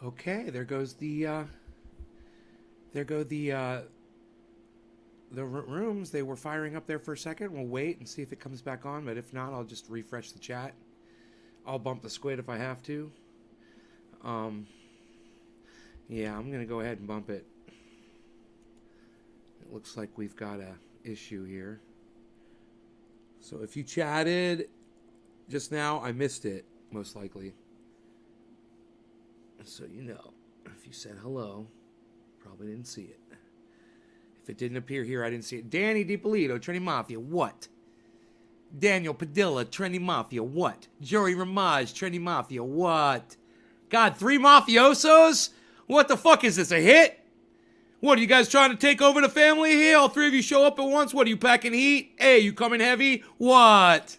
Okay, there goes the rooms. They were firing up there for a second. We'll wait and see if it comes back on, but if not, I'll just refresh the chat. I'll bump the squid if I have to. Yeah, I'm gonna go ahead and bump it. It looks like we've got a issue here. So if you chatted just now, I missed it, most likely. So you know, if you said hello, probably didn't see it. If it didn't appear here, I didn't see it. Danny DiPolito, Trinity Mafia, what? Daniel Padilla, Trinity Mafia, what? Joey Ramage, Trinity Mafia, what? God, 3 mafiosos? What the fuck is this, a hit? What, are you guys trying to take over the family here? All 3 of you show up at once? What, are you packing heat? Hey, you coming heavy? What?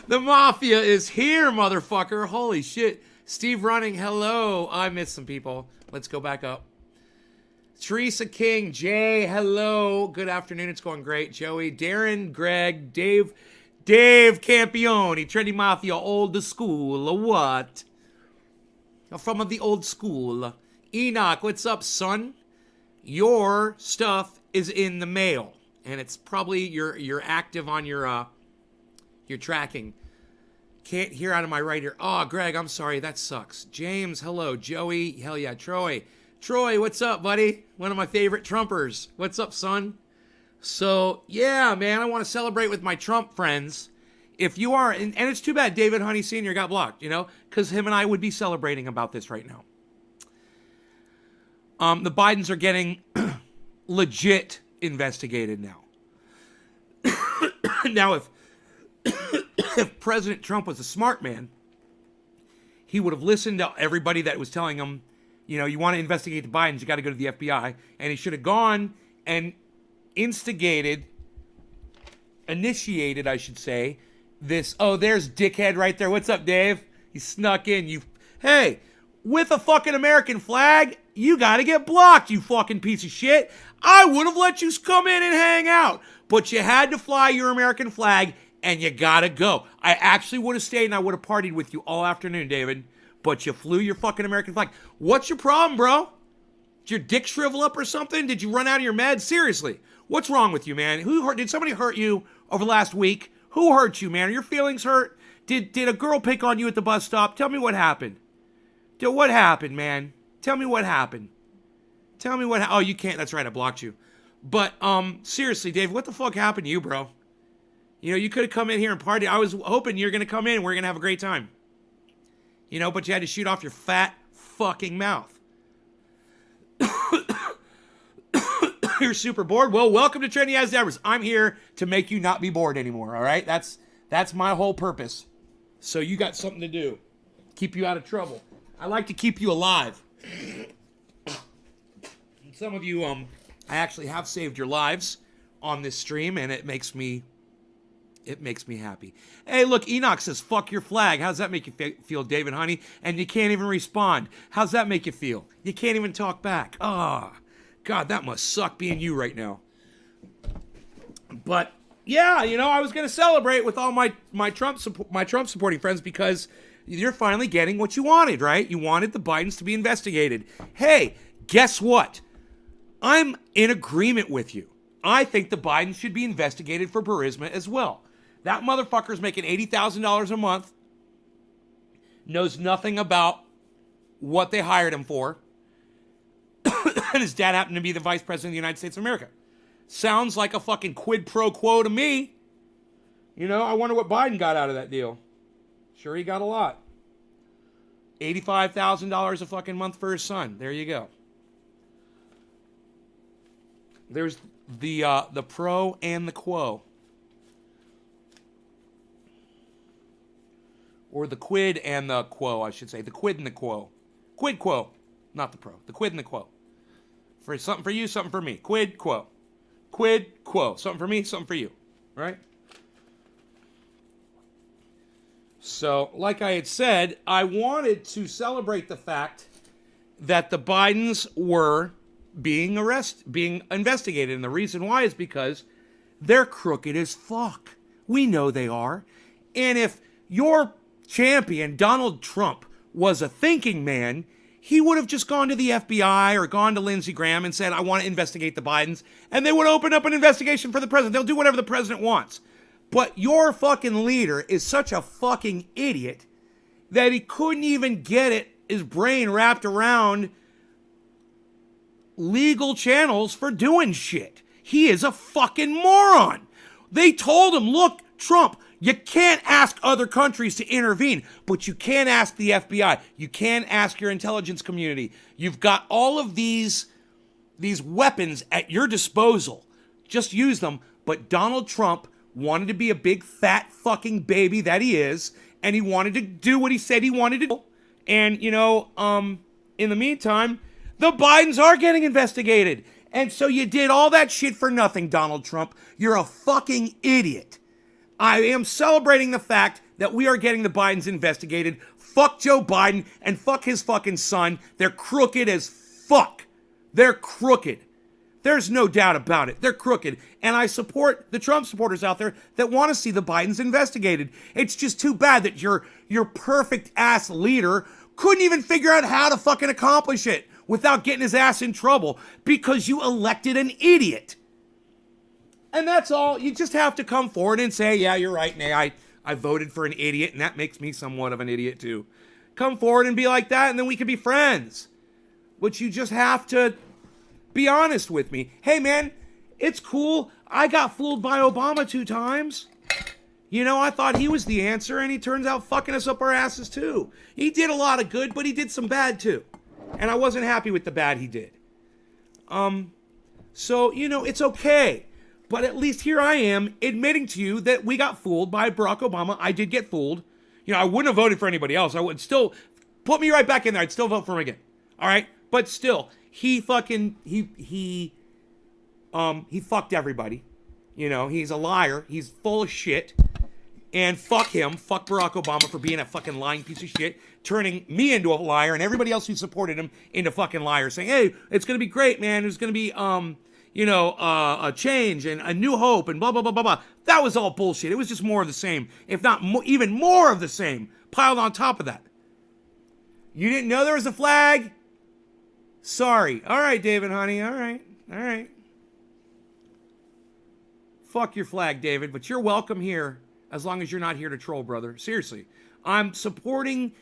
The mafia is here, motherfucker. Holy shit. Steve Running, hello. I missed some people. Let's go back up. Teresa King, Jay, hello. Good afternoon. It's going great. Joey, Darren, Greg, Dave Campione, Trinity Mafia, old school. What? From the old school. Enoch, what's up, son? Your stuff is in the mail, and it's probably you're active on your tracking. Can't hear out of my right ear. Oh, Greg, I'm sorry. That sucks. James, hello. Joey, hell yeah. Troy, what's up, buddy? One of my favorite Trumpers. What's up, son? So, yeah, man, I want to celebrate with my Trump friends. If you are, and it's too bad David Honey Sr. got blocked, you know, because him and I would be celebrating about this right now. The Bidens are getting legit investigated now. Now, if President Trump was a smart man, he would have listened to everybody that was telling him, you know, you want to investigate the Bidens, you got to go to the FBI. And he should have gone and initiated, I should say, this. Oh, there's dickhead right there. What's up, Dave? He snuck in. Hey, with a fucking American flag, you got to get blocked, you fucking piece of shit. I would have let you come in and hang out, but you had to fly your American flag, and you got to go. I actually would have stayed, and I would have partied with you all afternoon, David. But you flew your fucking American flag. What's your problem, bro? Did your dick shrivel up or something? Did you run out of your meds? Seriously, what's wrong with you, man? Did somebody hurt you over the last week? Who hurt you, man? Are your feelings hurt? Did a girl pick on you at the bus stop? Tell me what happened. What happened, man? Tell me what happened. Oh, you can't. That's right. I blocked you. But seriously, Dave, what the fuck happened to you, bro? You know, you could have come in here and party. I was hoping you're gonna come in and we're gonna have a great time. You know, but you had to shoot off your fat fucking mouth. You're super bored? Well, welcome to Trendy As Devers. I'm here to make you not be bored anymore, all right? That's my whole purpose. So you got something to do. Keep you out of trouble. I like to keep you alive. Some of you, I actually have saved your lives on this stream, and it makes me happy. Hey, look, Enoch says, fuck your flag. How's that make you feel, David Honey? And you can't even respond. How's that make you feel? You can't even talk back. Ah, oh, God, that must suck being you right now. But, yeah, you know, I was going to celebrate with all my Trump supporting friends because you're finally getting what you wanted, right? You wanted the Bidens to be investigated. Hey, guess what? I'm in agreement with you. I think the Bidens should be investigated for Burisma as well. That motherfucker's making $80,000 a month, knows nothing about what they hired him for, and his dad happened to be the vice president of the United States of America. Sounds like a fucking quid pro quo to me. You know, I wonder what Biden got out of that deal. Sure, he got a lot. $85,000 a fucking month for his son. There you go. There's the pro and the quo. Or the quid and the quo, I should say. The quid and the quo. Quid quo. Not the pro. The quid and the quo. For something for you, something for me. Quid quo. Quid quo. Something for me, something for you. Right? So, like I had said, I wanted to celebrate the fact that the Bidens were being investigated. And the reason why is because they're crooked as fuck. We know they are. And if your champion, Donald Trump, was a thinking man, he would have just gone to the FBI or gone to Lindsey Graham and said, I want to investigate the Bidens. And they would open up an investigation for the president. They'll do whatever the president wants. But your fucking leader is such a fucking idiot that he couldn't even get his brain wrapped around legal channels for doing shit. He is a fucking moron. They told him, look, Trump, you can't ask other countries to intervene, but you can ask the FBI. You can ask your intelligence community. You've got all of these weapons at your disposal. Just use them. But Donald Trump wanted to be a big fat fucking baby that he is, and he wanted to do what he said he wanted to do. And, in the meantime, the Bidens are getting investigated. And so you did all that shit for nothing, Donald Trump. You're a fucking idiot. I am celebrating the fact that we are getting the Bidens investigated. Fuck Joe Biden and fuck his fucking son. They're crooked as fuck. They're crooked. There's no doubt about it. They're crooked. And I support the Trump supporters out there that want to see the Bidens investigated. It's just too bad that your perfect ass leader couldn't even figure out how to fucking accomplish it without getting his ass in trouble because you elected an idiot. And that's all. You just have to come forward and say, yeah, you're right, Nay. I voted for an idiot, and that makes me somewhat of an idiot, too. Come forward and be like that, and then we can be friends. But you just have to be honest with me. Hey, man, it's cool. I got fooled by Obama 2 times. I thought he was the answer, and he turns out fucking us up our asses, too. He did a lot of good, but he did some bad, too. And I wasn't happy with the bad he did. So, it's okay. But at least here I am admitting to you that we got fooled by Barack Obama. I did get fooled. I wouldn't have voted for anybody else. I would still put me right back in there. I'd still vote for him again. All right? But still, he fucked everybody. He's a liar. He's full of shit. And fuck him. Fuck Barack Obama for being a fucking lying piece of shit, turning me into a liar and everybody else who supported him into fucking liars, saying, hey, it's going to be great, man. There's going to be, a change and a new hope and blah, blah, blah, blah, blah. That was all bullshit. It was just more of the same, if not even more of the same, piled on top of that. You didn't know there was a flag? Sorry. All right, David, honey. All right. Fuck your flag, David, but you're welcome here as long as you're not here to troll, brother. Seriously. I'm supporting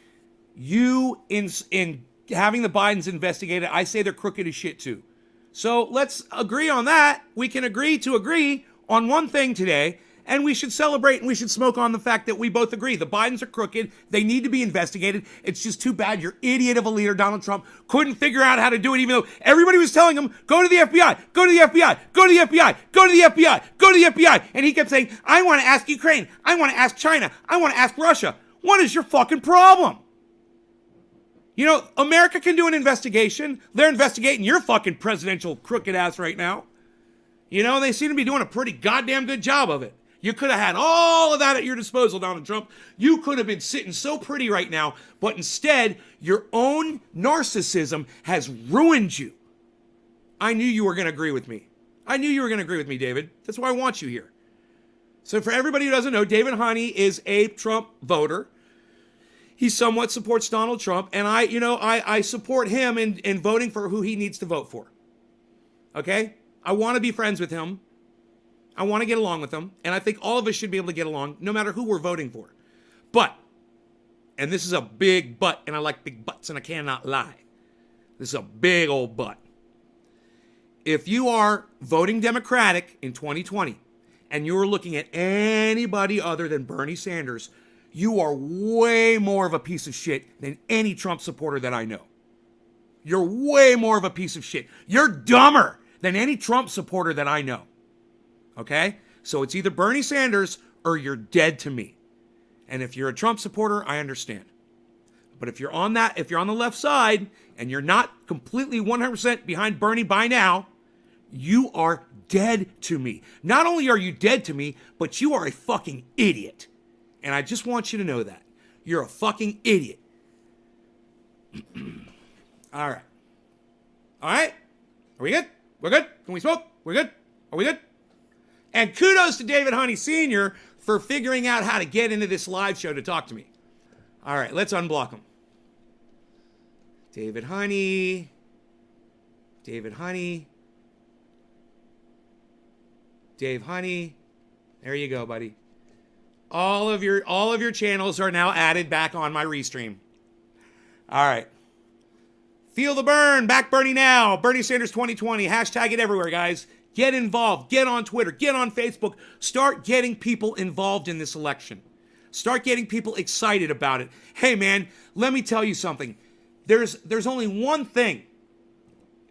you in having the Bidens investigated. I say they're crooked as shit, too. So let's agree on that. We can agree to agree on one thing today, and we should celebrate and we should smoke on the fact that we both agree. The Bidens are crooked. They need to be investigated. It's just too bad your idiot of a leader, Donald Trump, couldn't figure out how to do it, even though everybody was telling him, go to the FBI, go to the FBI, go to the FBI, go to the FBI, go to the FBI. And he kept saying, I want to ask Ukraine. I want to ask China. I want to ask Russia. What is your fucking problem? America can do an investigation. They're investigating your fucking presidential crooked ass right now. They seem to be doing a pretty goddamn good job of it. You could have had all of that at your disposal, Donald Trump. You could have been sitting so pretty right now, but instead, your own narcissism has ruined you. I knew you were going to agree with me. David. That's why I want you here. So for everybody who doesn't know, David Honey is a Trump voter. He somewhat supports Donald Trump, and I support him in voting for who he needs to vote for. Okay? I want to be friends with him. I want to get along with him, and I think all of us should be able to get along no matter who we're voting for. But, and this is a big but, and I like big butts, and I cannot lie. This is a big old but. If you are voting Democratic in 2020, and you're looking at anybody other than Bernie Sanders, you are way more of a piece of shit than any Trump supporter that I know. You're way more of a piece of shit. You're dumber than any Trump supporter that I know. Okay? So it's either Bernie Sanders or you're dead to me. And if you're a Trump supporter, I understand. But if you're on the left side and you're not completely 100% behind Bernie by now, you are dead to me. Not only are you dead to me, but you are a fucking idiot. And I just want you to know that. You're a fucking idiot. All right. All right? Are we good? We're good? Can we smoke? We're good? Are we good? And kudos to David Honey Sr. for figuring out how to get into this live show to talk to me. All right, let's unblock him. David Honey. David Honey. Dave Honey. There you go, buddy. All of your channels are now added back on my restream. All right. Feel the burn. Back Bernie now. Bernie Sanders 2020. Hashtag it everywhere, guys. Get involved. Get on Twitter. Get on Facebook. Start getting people involved in this election. Start getting people excited about it. Hey, man, let me tell you something. There's only one thing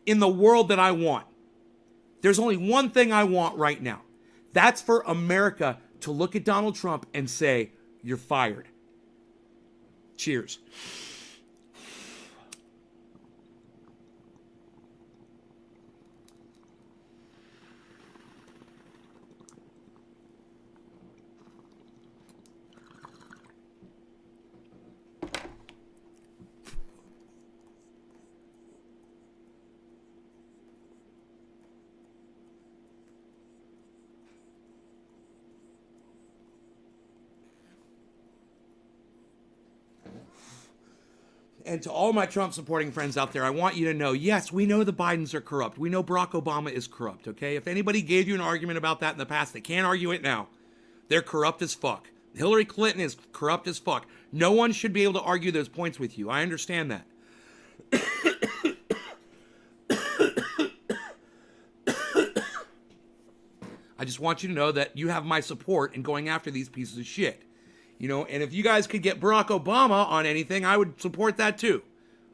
in the world that I want. There's only one thing I want right now. That's for America to look at Donald Trump and say, you're fired. Cheers. And to all my Trump supporting friends out there, I want you to know, yes, we know the Bidens are corrupt. We know Barack Obama is corrupt, okay? If anybody gave you an argument about that in the past, they can't argue it now. They're corrupt as fuck. Hillary Clinton is corrupt as fuck. No one should be able to argue those points with you. I understand that. I just want you to know that you have my support in going after these pieces of shit. You know, and if you guys could get Barack Obama on anything, I would support that too.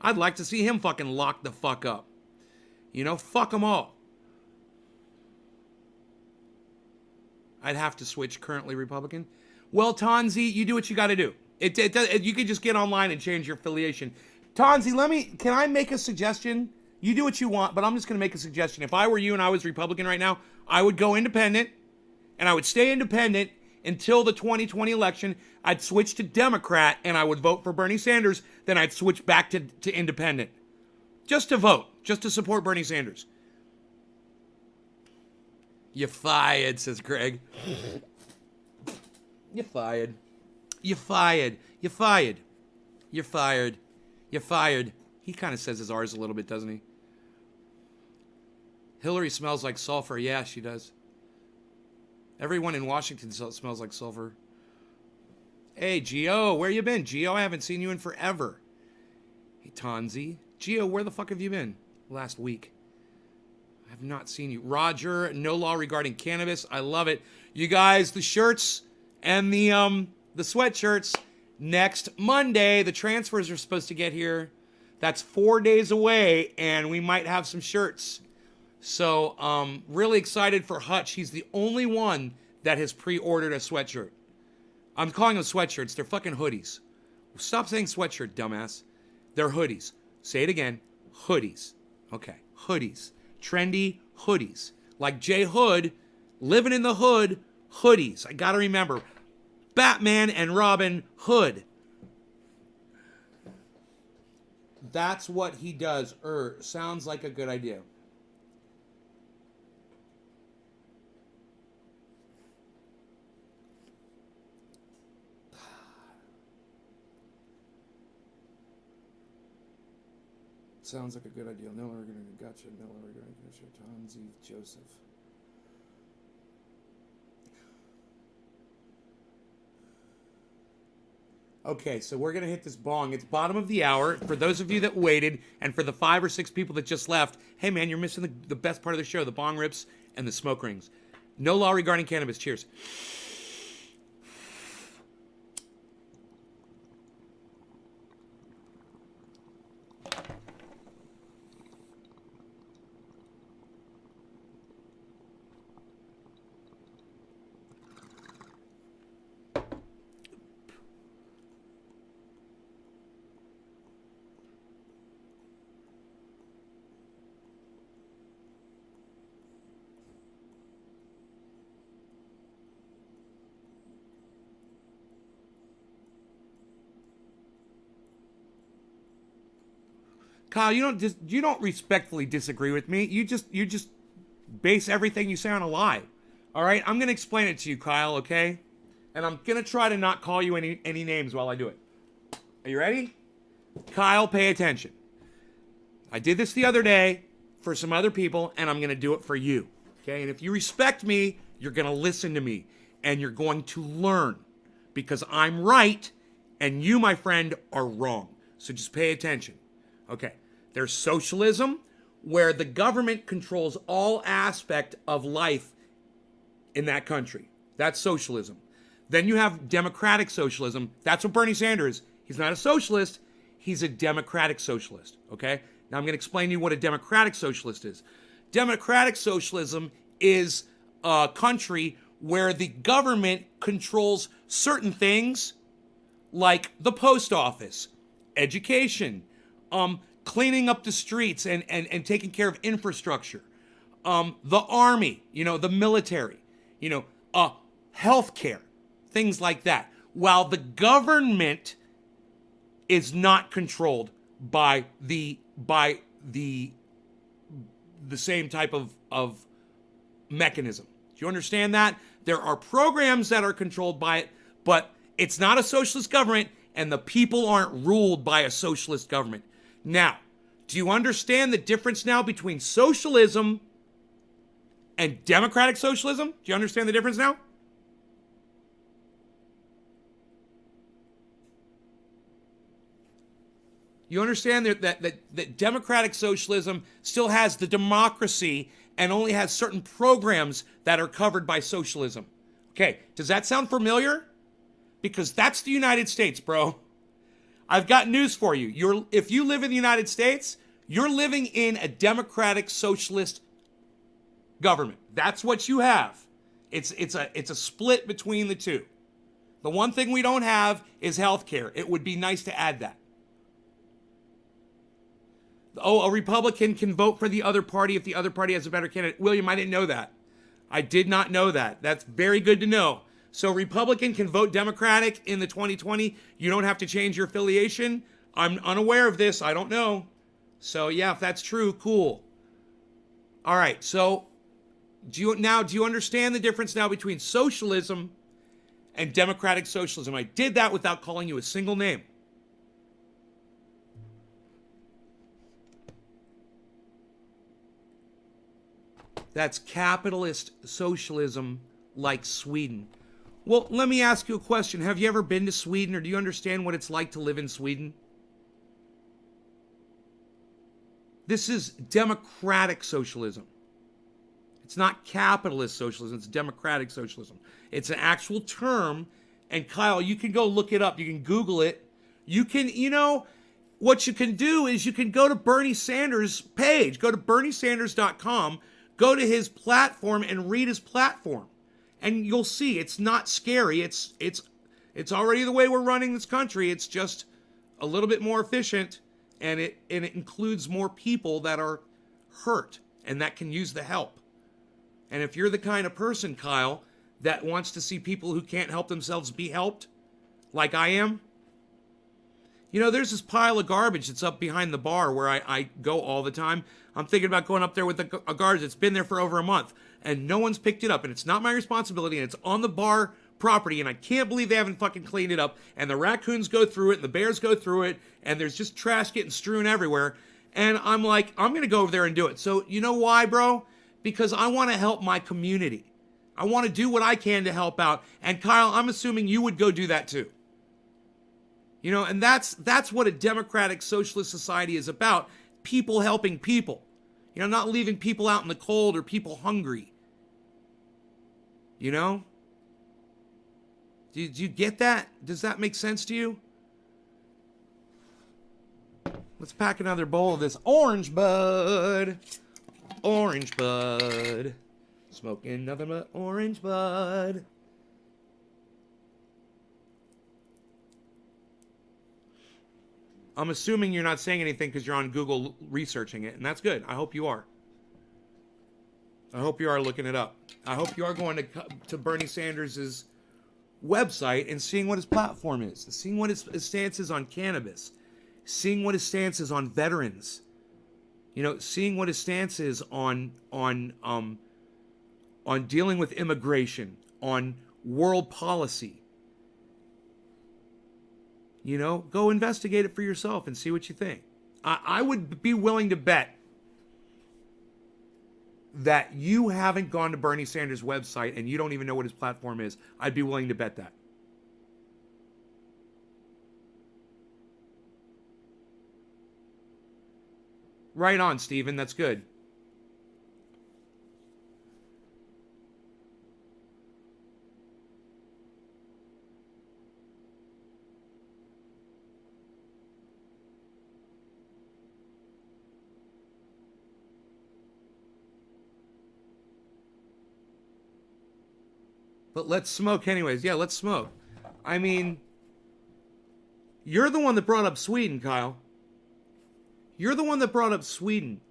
I'd like to see him fucking locked the fuck up. You know, fuck them all. I'd have to switch currently Republican. Well, Tonzi, you do what you got to do. You can just get online and change your affiliation. Tonzi, can I make a suggestion? You do what you want, but I'm just going to make a suggestion. If I were you and I was Republican right now, I would go independent, and I would stay independent until the 2020 election. I'd switch to Democrat, and I would vote for Bernie Sanders. Then I'd switch back to independent. Just to vote. Just to support Bernie Sanders. You fired, says Greg. You fired. You fired. You fired. You're fired. You're fired. He kind of says his R's a little bit, doesn't he? Hillary smells like sulfur. Yeah, she does. Everyone in Washington smells like sulfur. Hey, Gio, where you been? Gio, I haven't seen you in forever. Hey, Tonzi. Gio, where the fuck have you been? Last week. I have not seen you. Roger, no law regarding cannabis. I love it. You guys, the shirts and the sweatshirts. Next Monday, the transfers are supposed to get here. That's 4 days away, and we might have some shirts. So, really excited for Hutch. He's the only one that has pre-ordered a sweatshirt. I'm calling them sweatshirts. They're fucking hoodies. Stop saying sweatshirt, dumbass. They're hoodies. Say it again. Hoodies. Okay. Hoodies. Trendy hoodies. Like J Hood, living in the hood, hoodies. I gotta remember. Batman and Robin Hood. That's what he does. Sounds like a good idea. Sounds like a good idea. No, we're gonna gotcha. No, we're gonna gotcha. Tonzi Joseph. Okay, so we're gonna hit this bong. It's bottom of the hour. For those of you that waited, and for the 5 or 6 people that just left, hey man, you're missing the best part of the show: the bong rips and the smoke rings. No law regarding cannabis. Cheers. Kyle, you don't respectfully disagree with me. You just base everything you say on a lie. All right, I'm gonna explain it to you, Kyle. Okay, and I'm gonna try to not call you any names while I do it. Are you ready? Kyle, pay attention. I did this the other day for some other people, and I'm going to do it for you. Okay? And if you respect me, you're going to listen to me, and you're going to learn, because I'm right, and you, my friend, are wrong. So just pay attention. Okay. There's socialism, where the government controls all aspect of life in that country. That's socialism. Then you have democratic socialism. That's what Bernie Sanders is. He's not a socialist. He's a democratic socialist. Okay? Now I'm going to explain to you what a democratic socialist is. Democratic socialism is a country where the government controls certain things like the post office, education, cleaning up the streets and taking care of infrastructure, the army, the military, healthcare, things like that. While the government is not controlled by the same type of mechanism. Do you understand that? There are programs that are controlled by it, but it's not a socialist government, and the people aren't ruled by a socialist government. Now, do you understand the difference now between socialism and democratic socialism? Do you understand the difference now? You understand that democratic socialism still has the democracy and only has certain programs that are covered by socialism. Okay, does that sound familiar? Because that's the United States, bro. I've got news for you. If you live in the United States, you're living in a democratic socialist government. That's what you have. It's a split between the two. The one thing we don't have is healthcare. It would be nice to add that. Oh, a Republican can vote for the other party if the other party has a better candidate. William, I didn't know that. I did not know that. That's very good to know. So Republican can vote Democratic in the 2020. You don't have to change your affiliation. I'm unaware of this. I don't know. So yeah, if that's true, cool. All right. So do you understand the difference now between socialism and democratic socialism? I did that without calling you a single name. That's capitalist socialism like Sweden. Well, let me ask you a question. Have you ever been to Sweden, or do you understand what it's like to live in Sweden? This is democratic socialism. It's not capitalist socialism, it's democratic socialism. It's an actual term, and Kyle, you can go look it up. You can Google it. You can, what you can do is you can go to Bernie Sanders' page. Go to berniesanders.com. Go to his platform and read his platform. And you'll see it's not scary. It's already the way we're running this country. It's just a little bit more efficient, and it includes more people that are hurt and that can use the help. And if you're the kind of person, Kyle, that wants to see people who can't help themselves be helped, like I am, there's this pile of garbage that's up behind the bar where I go all the time. I'm thinking about going up there with a garbage that's been there for over a month, and no one's picked it up, and it's not my responsibility, and it's on the bar property, and I can't believe they haven't fucking cleaned it up, and the raccoons go through it, and the bears go through it, and there's just trash getting strewn everywhere, and I'm like, I'm going to go over there and do it. So you know why, bro? Because I want to help my community. I want to do what I can to help out, and Kyle, I'm assuming you would go do that too. And that's what a democratic socialist society is about. People helping people. Not leaving people out in the cold or people hungry. Do you get that? Does that make sense to you? Let's pack another bowl of this orange bud. Orange bud. Smoking nothing but orange bud. I'm assuming you're not saying anything because you're on Google researching it, and that's good. I hope you are. I hope you are looking it up. I hope you are going to Bernie Sanders' website and seeing what his platform is, seeing what his stance is on cannabis, seeing what his stance is on veterans, seeing what his stance is on dealing with immigration, on world policy. Go investigate it for yourself and see what you think. I would be willing to bet that you haven't gone to Bernie Sanders' website and you don't even know what his platform is. I'd be willing to bet that. Right on, Steven. That's good. But let's smoke anyways. Yeah, let's smoke. I mean, you're the one that brought up Sweden, Kyle. You're the one that brought up Sweden.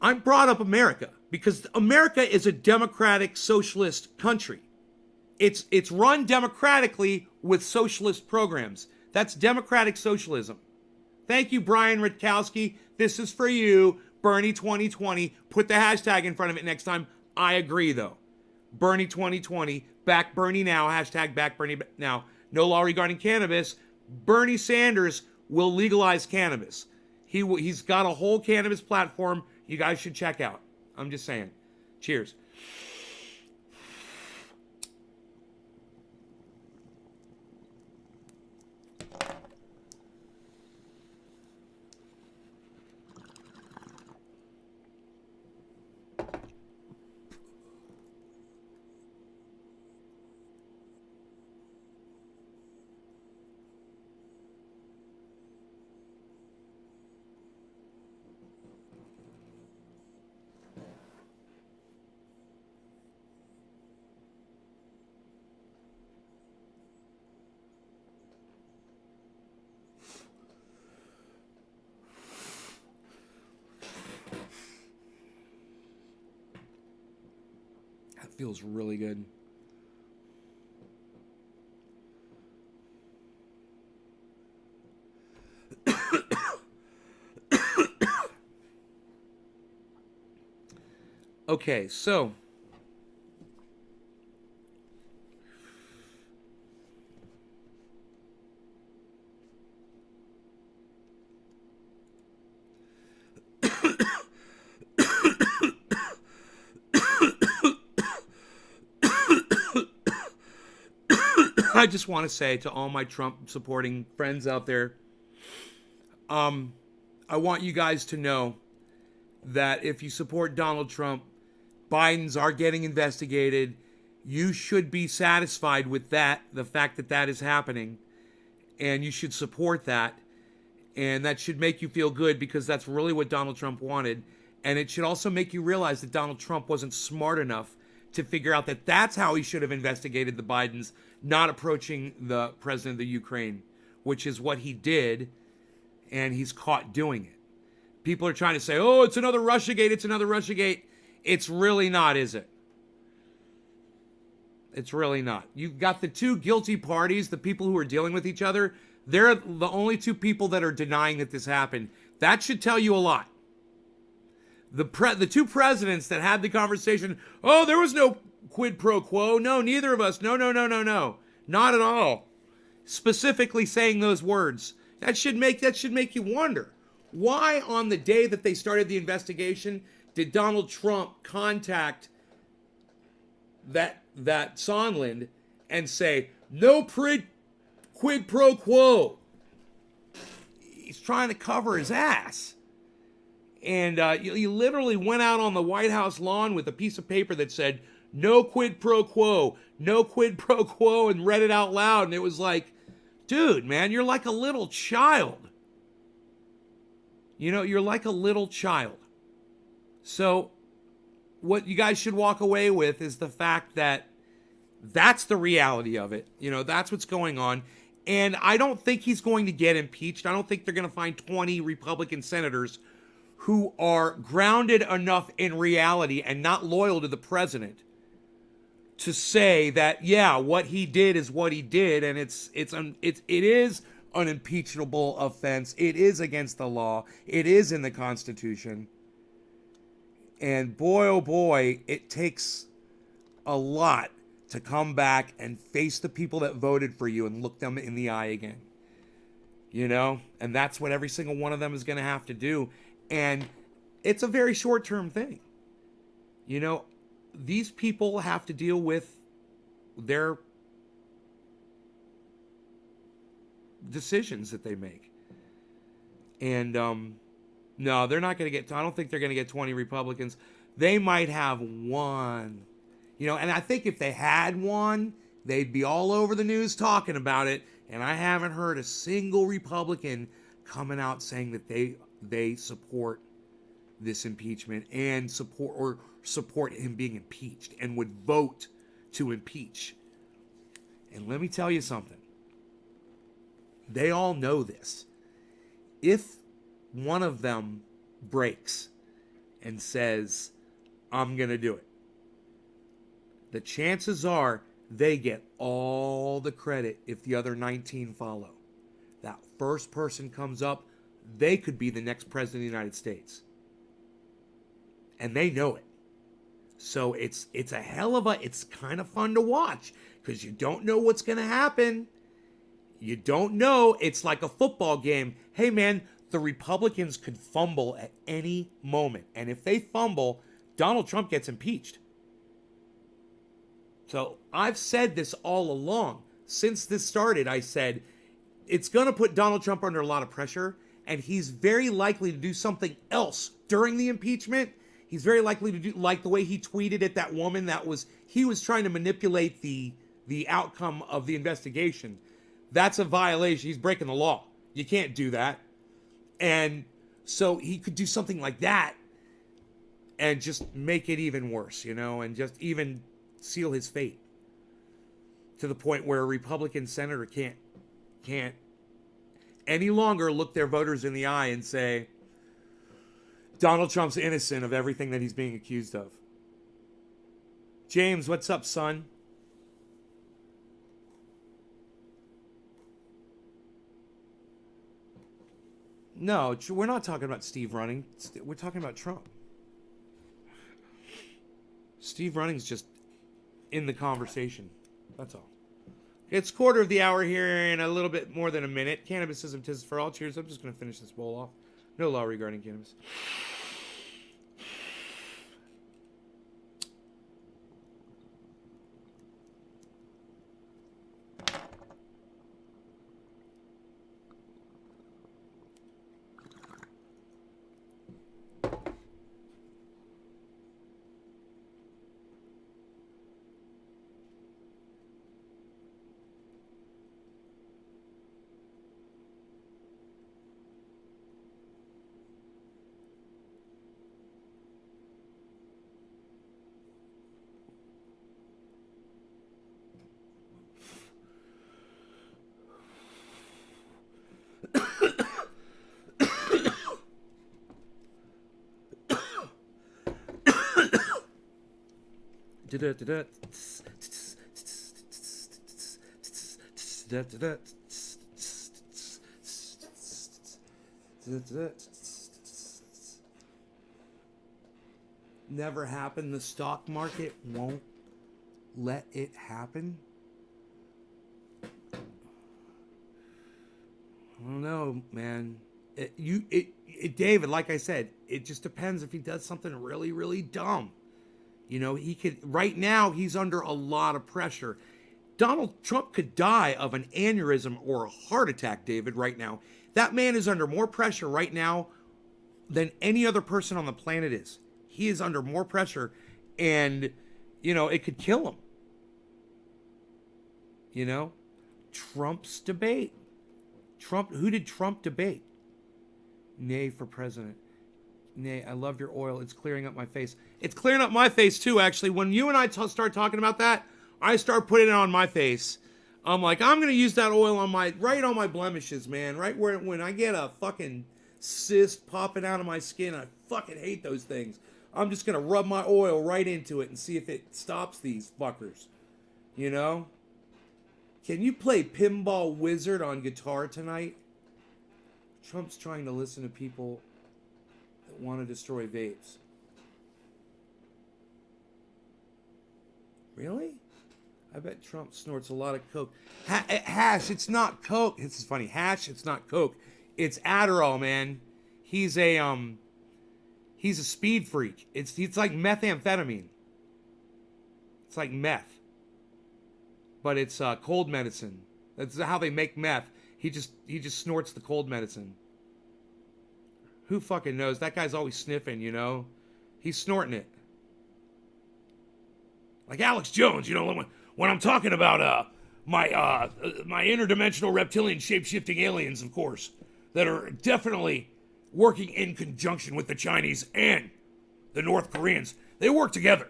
I brought up America because America is a democratic socialist country. It's run democratically with socialist programs. That's democratic socialism. Thank you, Brian Rutkowski. This is for you, Bernie 2020. Put the hashtag in front of it next time. I agree, though. Bernie 2020. Back Bernie now. Hashtag back Bernie now. No law regarding cannabis. Bernie Sanders will legalize cannabis. He's got a whole cannabis platform you guys should check out. I'm just saying. Cheers. That feels really good. Okay, so I just want to say to all my Trump supporting friends out there, I want you guys to know that if you support Donald Trump, Biden's are getting investigated. You should be satisfied with that, the fact that that is happening, and you should support that. And that should make you feel good because that's really what Donald Trump wanted. And it should also make you realize that Donald Trump wasn't smart enough to figure out that that's how he should have investigated the Bidens, not approaching the president of the Ukraine, which is what he did, and he's caught doing it. People are trying to say, oh, it's another Russiagate, it's another Russiagate. It's really not, is it? It's really not. You've got the two guilty parties, the people who are dealing with each other. They're the only two people that are denying that this happened. That should tell you a lot. The two presidents that had the conversation, oh, there was no quid pro quo. No, neither of us. No. Not at all. Specifically saying those words. That should make you wonder. Why on the day that they started the investigation did Donald Trump contact that Sondland and say, no quid pro quo? He's trying to cover his ass. And he literally went out on the White House lawn with a piece of paper that said, no quid pro quo, and read it out loud. And it was like, dude, man, you're like a little child. You know, you're like a little child. So what you guys should walk away with is the fact that that's the reality of it. You know, that's what's going on. And I don't think he's going to get impeached. I don't think they're going to find 20 Republican senators who are grounded enough in reality and not loyal to the president to say that, yeah, what he did is what he did, and it is an impeachable offense. It is against the law. It is in the Constitution. And boy, oh boy, it takes a lot to come back and face the people that voted for you and look them in the eye again. you know? And that's what every single one of them is going to have to do. And it's a very short-term thing. You know, these people have to deal with their decisions that they make. And no, they're not going to get, I don't think they're going to get 20 Republicans. They might have one. You know, and I think if they had one, they'd be all over the news talking about it. And I haven't heard a single Republican coming out saying that they support this impeachment and support him being impeached and would vote to impeach. And let me tell you something. They all know this. If one of them breaks and says, I'm going to do it, the chances are they get all the credit if the other 19 follow. That first person comes up, they could be the next president of the United States. And they know it. So it's a hell of it's kind of fun to watch because you don't know what's going to happen. You don't know. It's like a football game. Hey, man, the Republicans could fumble at any moment. And if they fumble, Donald Trump gets impeached. So I've said this all along. Since this started, I said it's going to put Donald Trump under a lot of pressure, and he's very likely to do something else during the impeachment. He's very likely to do, like the way he tweeted at that woman, he was trying to manipulate the outcome of the investigation. That's a violation. He's breaking the law. You can't do that. And so he could do something like that and just make it even worse, you know, and just even seal his fate to the point where a Republican senator can't any longer look their voters in the eye and say, Donald Trump's innocent of everything that he's being accused of. James, what's up, son? No, we're not talking about Steve running. We're talking about Trump. Steve running's just in the conversation. That's all. It's quarter of the hour here in a little bit more than a minute. Cannabism tis for all. Cheers. I'm just going to finish this bowl off. No law regarding cannabis. Never happen. The stock market won't let it happen. I don't know, man. David, like I said, it just depends if he does something really, really dumb. You know, right now, he's under a lot of pressure. Donald Trump could die of an aneurysm or a heart attack, David, right now. That man is under more pressure right now than any other person on the planet is. He is under more pressure, and, you know, it could kill him. You know? Trump's debate. Who did Trump debate? Nay for president. Nay, I love your oil. It's clearing up my face. It's clearing up my face, too, actually. When you and I start talking about that, I start putting it on my face. I'm like, I'm going to use that oil right on my blemishes, man. Right where, when I get a fucking cyst popping out of my skin, I fucking hate those things. I'm just going to rub my oil right into it and see if it stops these fuckers. You know? Can you play Pinball Wizard on guitar tonight? Trump's trying to listen to people that want to destroy vapes. Really? I bet Trump snorts a lot of coke. Hash, it's not coke. This is funny. Hash, it's not coke. It's Adderall, man. He's a speed freak. It's like methamphetamine. It's like meth, but it's cold medicine. That's how they make meth. He just snorts the cold medicine. Who fucking knows? That guy's always sniffing, you know. He's snorting it. Like Alex Jones, you know, when I'm talking about my interdimensional reptilian shape-shifting aliens, of course, that are definitely working in conjunction with the Chinese and the North Koreans. They work together.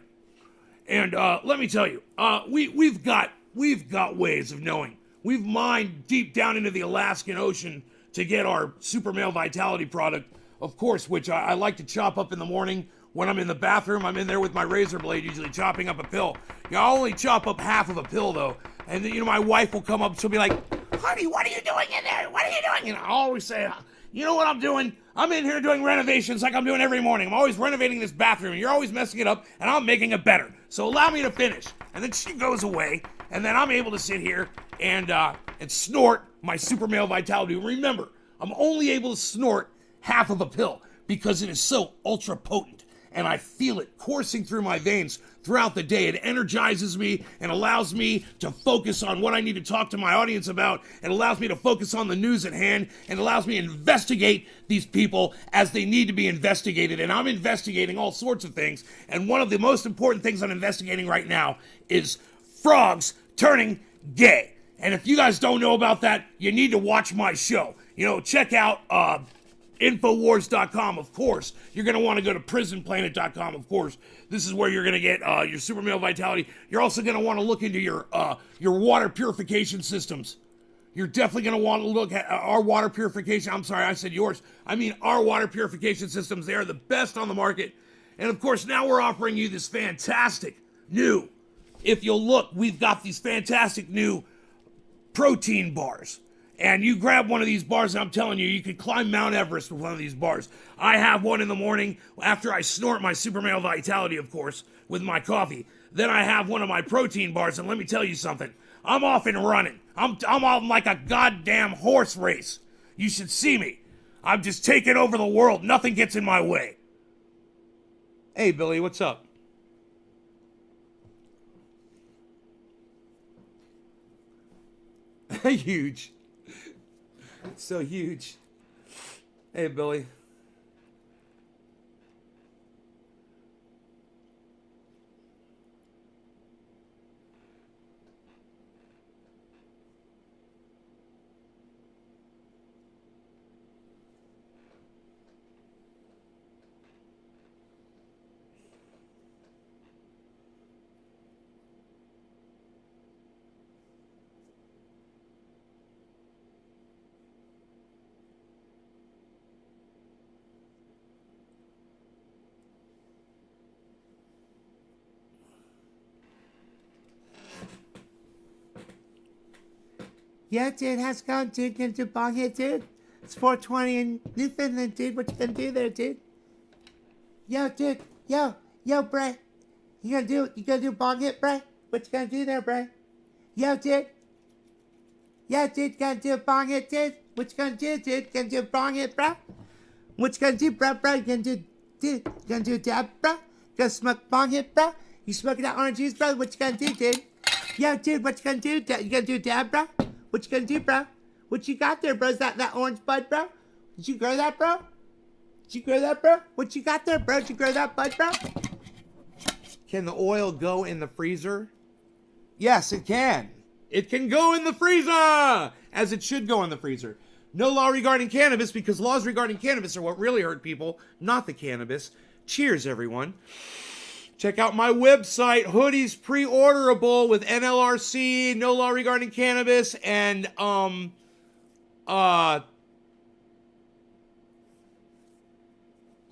And let me tell you, we've got ways of knowing. We've mined deep down into the Alaskan Ocean to get our Super Male Vitality product, of course, which I like to chop up in the morning. When I'm in the bathroom, I'm in there with my razor blade, usually chopping up a pill. You know, I'll only chop up half of a pill, though. And then, you know, my wife will come up, she'll be like, honey, what are you doing in there? What are you doing? And I'll always say, you know what I'm doing? I'm in here doing renovations like I'm doing every morning. I'm always renovating this bathroom. You're always messing it up, and I'm making it better. So allow me to finish. And then she goes away, and then I'm able to sit here and snort my Super Male Vitality. Remember, I'm only able to snort half of a pill because it is so ultra potent. And I feel it coursing through my veins throughout the day. It energizes me and allows me to focus on what I need to talk to my audience about. It allows me to focus on the news at hand and allows me to investigate these people as they need to be investigated. And I'm investigating all sorts of things. And one of the most important things I'm investigating right now is frogs turning gay. And if you guys don't know about that, you need to watch my show. You know, check out Infowars.com, of course. You're going to want to go to PrisonPlanet.com, of course. This is where you're going to get your Super Male Vitality. You're also going to want to look into your water purification systems. You're definitely going to want to look at our water purification. I'm sorry, I said yours. I mean our water purification systems. They are the best on the market. And, of course, now we're offering you this fantastic new, if you'll look, we've got these fantastic new protein bars. And you grab one of these bars, and I'm telling you, you could climb Mount Everest with one of these bars. I have one in the morning after I snort my Super Male Vitality, of course, with my coffee. Then I have one of my protein bars, and let me tell you something. I'm off and running. I'm on like a goddamn horse race. You should see me. I'm just taking over the world. Nothing gets in my way. Hey, Billy, what's up? Huge. It's so huge. Hey, Billy. Yeah, dude, how's it going, dude? Gonna do bong hit, dude? It's 4:20 in Newfoundland, dude. What you gonna do there, dude? Yo, dude. Yo, bruh. You gonna do bong hit, bruh? What you gonna do there, bruh? Yo, dude. Yo, dude, gonna do a bong hit, dude? What you gonna do, dude? Gonna do a bong hit, bruh? What you gonna do, bruh? You gonna do, dude? You gonna do a dab, bruh? Gonna smoke bong hit, bruh? You smoking that orange juice, bruh? What you gonna do, dude? Yo, dude, what you gonna do? You gonna do a dab, bruh? What you gonna do, bro? What you got there, bro? Is that orange bud, bro? Did you grow that, bro? Did you grow that, bro? What you got there, bro? Did you grow that bud, bro? Can the oil go in the freezer? Yes, it can. It can go in the freezer, as it should go in the freezer. No law regarding cannabis, because laws regarding cannabis are what really hurt people, not the cannabis. Cheers, everyone. Check out my website, hoodies pre-orderable with NLRC, no law regarding cannabis, and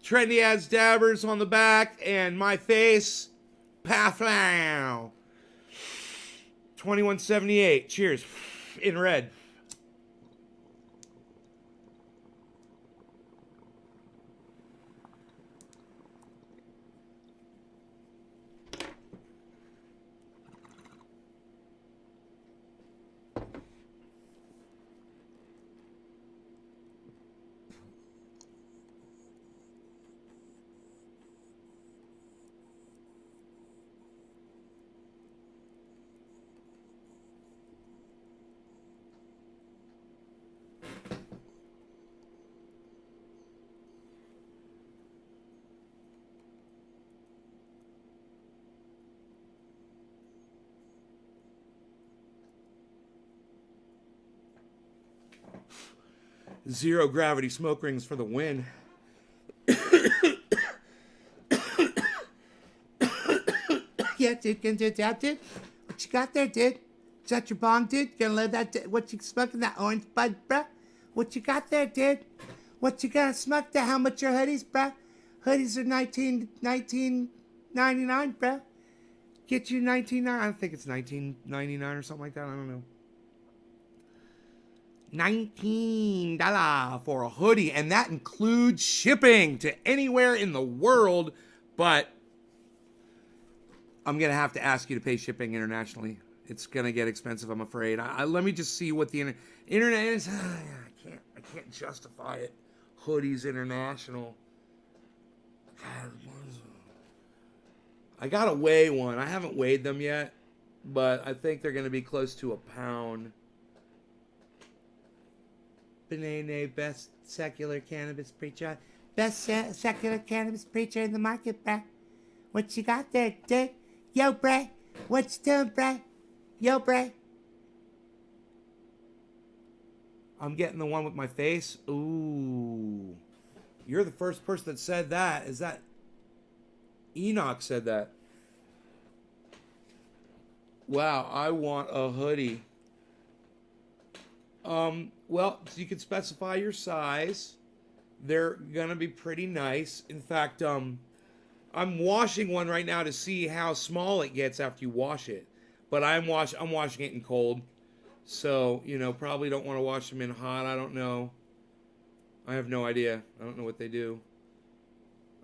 trendy ads dabbers on the back, and my face, Pathlow. 2178. Cheers. In red. Zero gravity smoke rings for the win. Yeah, dude, gonna do it, dab, dude. What you got there, dude? Is that your bong, dude? Gonna let that, what you smoking, that orange bud, bruh? What you got there, dude? What you gonna smoke there? How much your hoodies, bruh? Hoodies are $19.99, bruh. Get you $19.99. I think it's $19.99 or something like that. I don't know. $19 for a hoodie, and that includes shipping to anywhere in the world, but I'm going to have to ask you to pay shipping internationally. It's going to get expensive, I'm afraid. Let me just see what the internet is. I can't justify it. Hoodies international. God, I got to weigh one. I haven't weighed them yet, but I think they're going to be close to a pound. Banana, best secular cannabis preacher. Best secular cannabis preacher in the market, bruh. What you got there, dude? Yo, bruh. What you doing, bruh? Yo, bruh. I'm getting the one with my face. Ooh. You're the first person that said that. Is that... Enoch said that. Wow, I want a hoodie. Well, you can specify your size. They're gonna be pretty nice. In fact, I'm washing one right now to see how small it gets after you wash it. But I'm washing it in cold. So, probably don't want to wash them in hot. I don't know. I have no idea. I don't know what they do.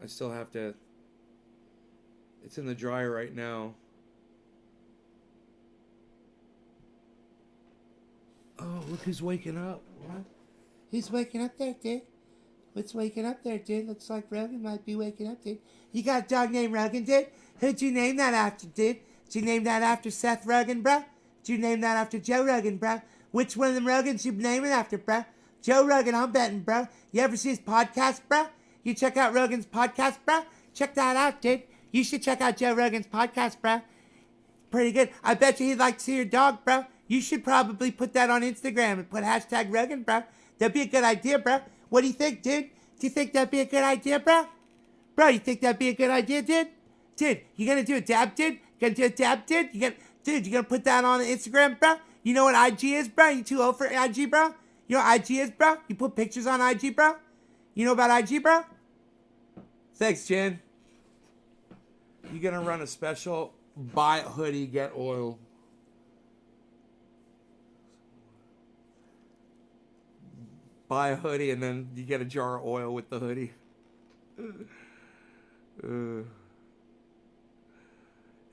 I still have to... It's in the dryer right now. Oh, look who's waking up. What? Who's waking up there, dude? What's waking up there, dude? Looks like Rogan might be waking up, dude. You got a dog named Rogan, dude? Who'd you name that after, dude? Did you name that after Seth Rogen, bro? Did you name that after Joe Rogan, bro? Which one of them Rogans you name it after, bro? Joe Rogan, I'm betting, bro. You ever see his podcast, bro? You check out Rogan's podcast, bro? Check that out, dude. You should check out Joe Rogan's podcast, bro. Pretty good. I bet you he'd like to see your dog, bro. You should probably put that on Instagram and put hashtag Rogan, bro. That'd be a good idea, bro. What do you think, dude? Do you think that'd be a good idea, bro? Bro, you think that'd be a good idea, dude? Dude, you gonna do a dab, dude? You gonna do a dab, dude? You gonna put that on Instagram, bro? You know what IG is, bro? You too old for IG, bro? You know what IG is, bro? You put pictures on IG, bro? You know about IG, bro? Thanks, Jen. You gonna run a special? Buy a hoodie, get oil. Buy a hoodie and then you get a jar of oil with the hoodie.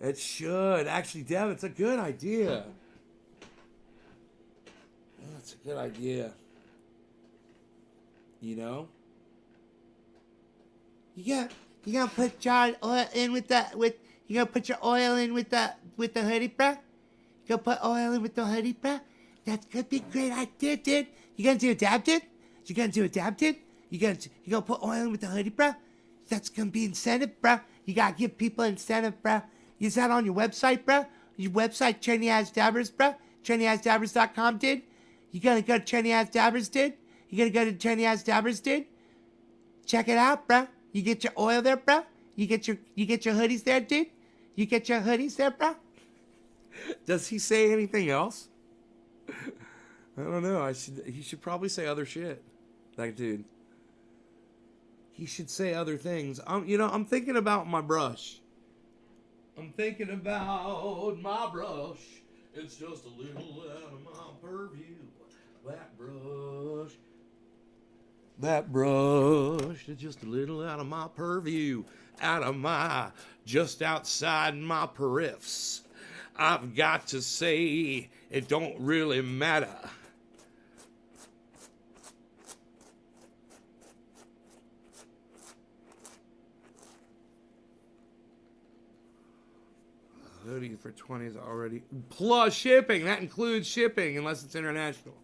It should. Actually, Dev, it's a good idea. That's a good idea. You gonna put jar oil in you gonna put your oil in with the hoodie, bro? You gonna put oil in with the hoodie, bro? That could be a great idea, dude. You gonna do a dab, dude? You gonna do a dab, dude? You gonna put oil in with the hoodie, bro? That's gonna be incentive, bro. You gotta give people incentive, bro. Is that on your website, bro? Your website, Trendy Ass Dabbers, bro? TrendyAssDabbers.com, dude? You gonna go to Trendy Ass Dabbers, dude? You gonna go to Trendy Ass Dabbers, dude? Check it out, bro. You get your oil there, bro? You get your hoodies there, dude? You get your hoodies there, bro? Does he say anything else? I don't know. He should probably say other shit. That dude. He should say other things. I'm thinking about my brush. It's just a little out of my purview. That brush is just a little out of my purview. Just outside my periffs. I've got to say, it don't really matter. Hoodie for 20 is already plus shipping. That includes shipping unless it's international.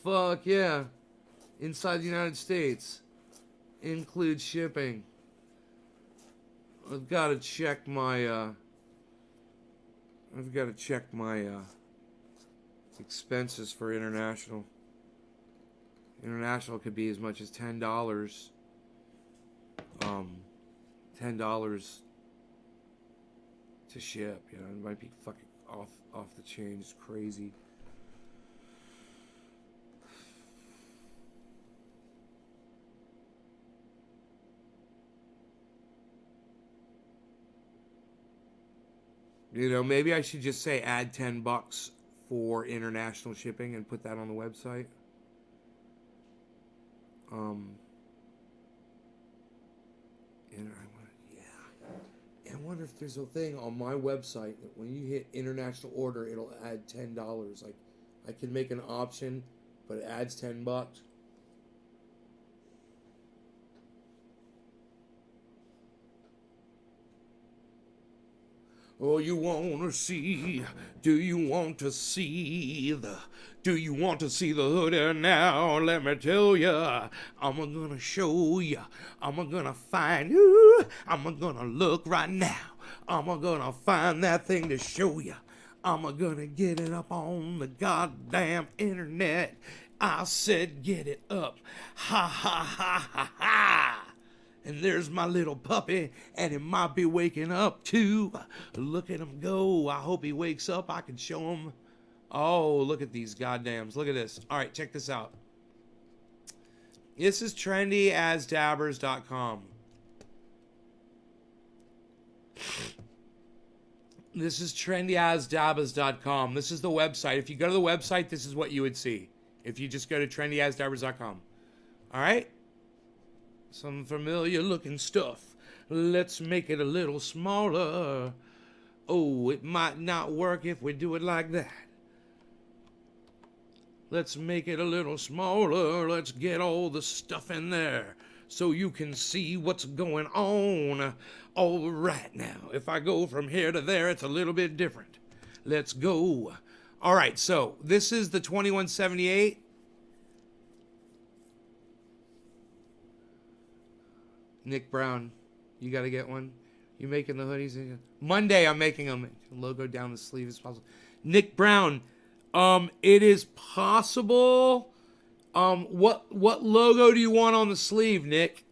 Fuck yeah. Inside the United States includes shipping. I've got to check my expenses for international. International could be as much as $10. $10 to ship. You know, it might be fucking off the chain. It's crazy. You know, maybe I should just say add $10 for international shipping and put that on the website. I wonder if there's a thing on my website that when you hit international order, it'll add $10. Like, I can make an option, but it adds $10. Oh, you want to see? Do you want to see the? Do you want to see the hoodie now? Let me tell ya, I'm gonna show ya. I'm gonna find you. I'm gonna look right now. I'm gonna find that thing to show ya. I'm gonna get it up on the goddamn internet. I said get it up. Ha ha ha ha ha. And there's my little puppy, and he might be waking up too. Look at him go. I hope he wakes up. I can show him. Oh, look at these goddams. Look at this. All right, check this out. This is trendyasdabbers.com. This is trendyasdabbers.com. This is the website. If you go to the website, this is what you would see. If you just go to trendyasdabbers.com. All right? Some familiar looking stuff. Let's make it a little smaller. Oh, it might not work if we do it like that. Let's make it a little smaller. Let's get all the stuff in there so you can see what's going on. All right now, if I go from here to there, it's a little bit different. Let's go. All right, so this is the 2178. Nick Brown, you got to get one. You making the hoodies? Monday, I'm making them. Logo down the sleeve as possible. Nick Brown, it is possible. What logo do you want on the sleeve, Nick?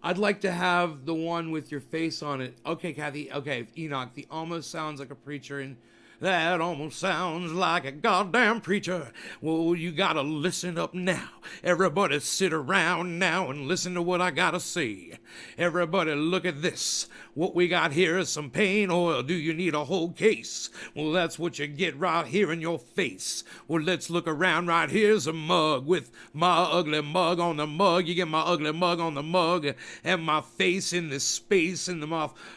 I'd like to have the one with your face on it. Okay, Kathy. Okay, Enoch. The almost sounds like a preacher and. That almost sounds like a goddamn preacher. Well, you gotta listen up now. Everybody sit around now and listen to what I gotta say. Everybody look at this. What we got here is some paint oil. Do you need a whole case? Well, that's what you get right here in your face. Well, let's look around. Right here's a mug with my ugly mug on the mug. You get my ugly mug on the mug and my face in this space and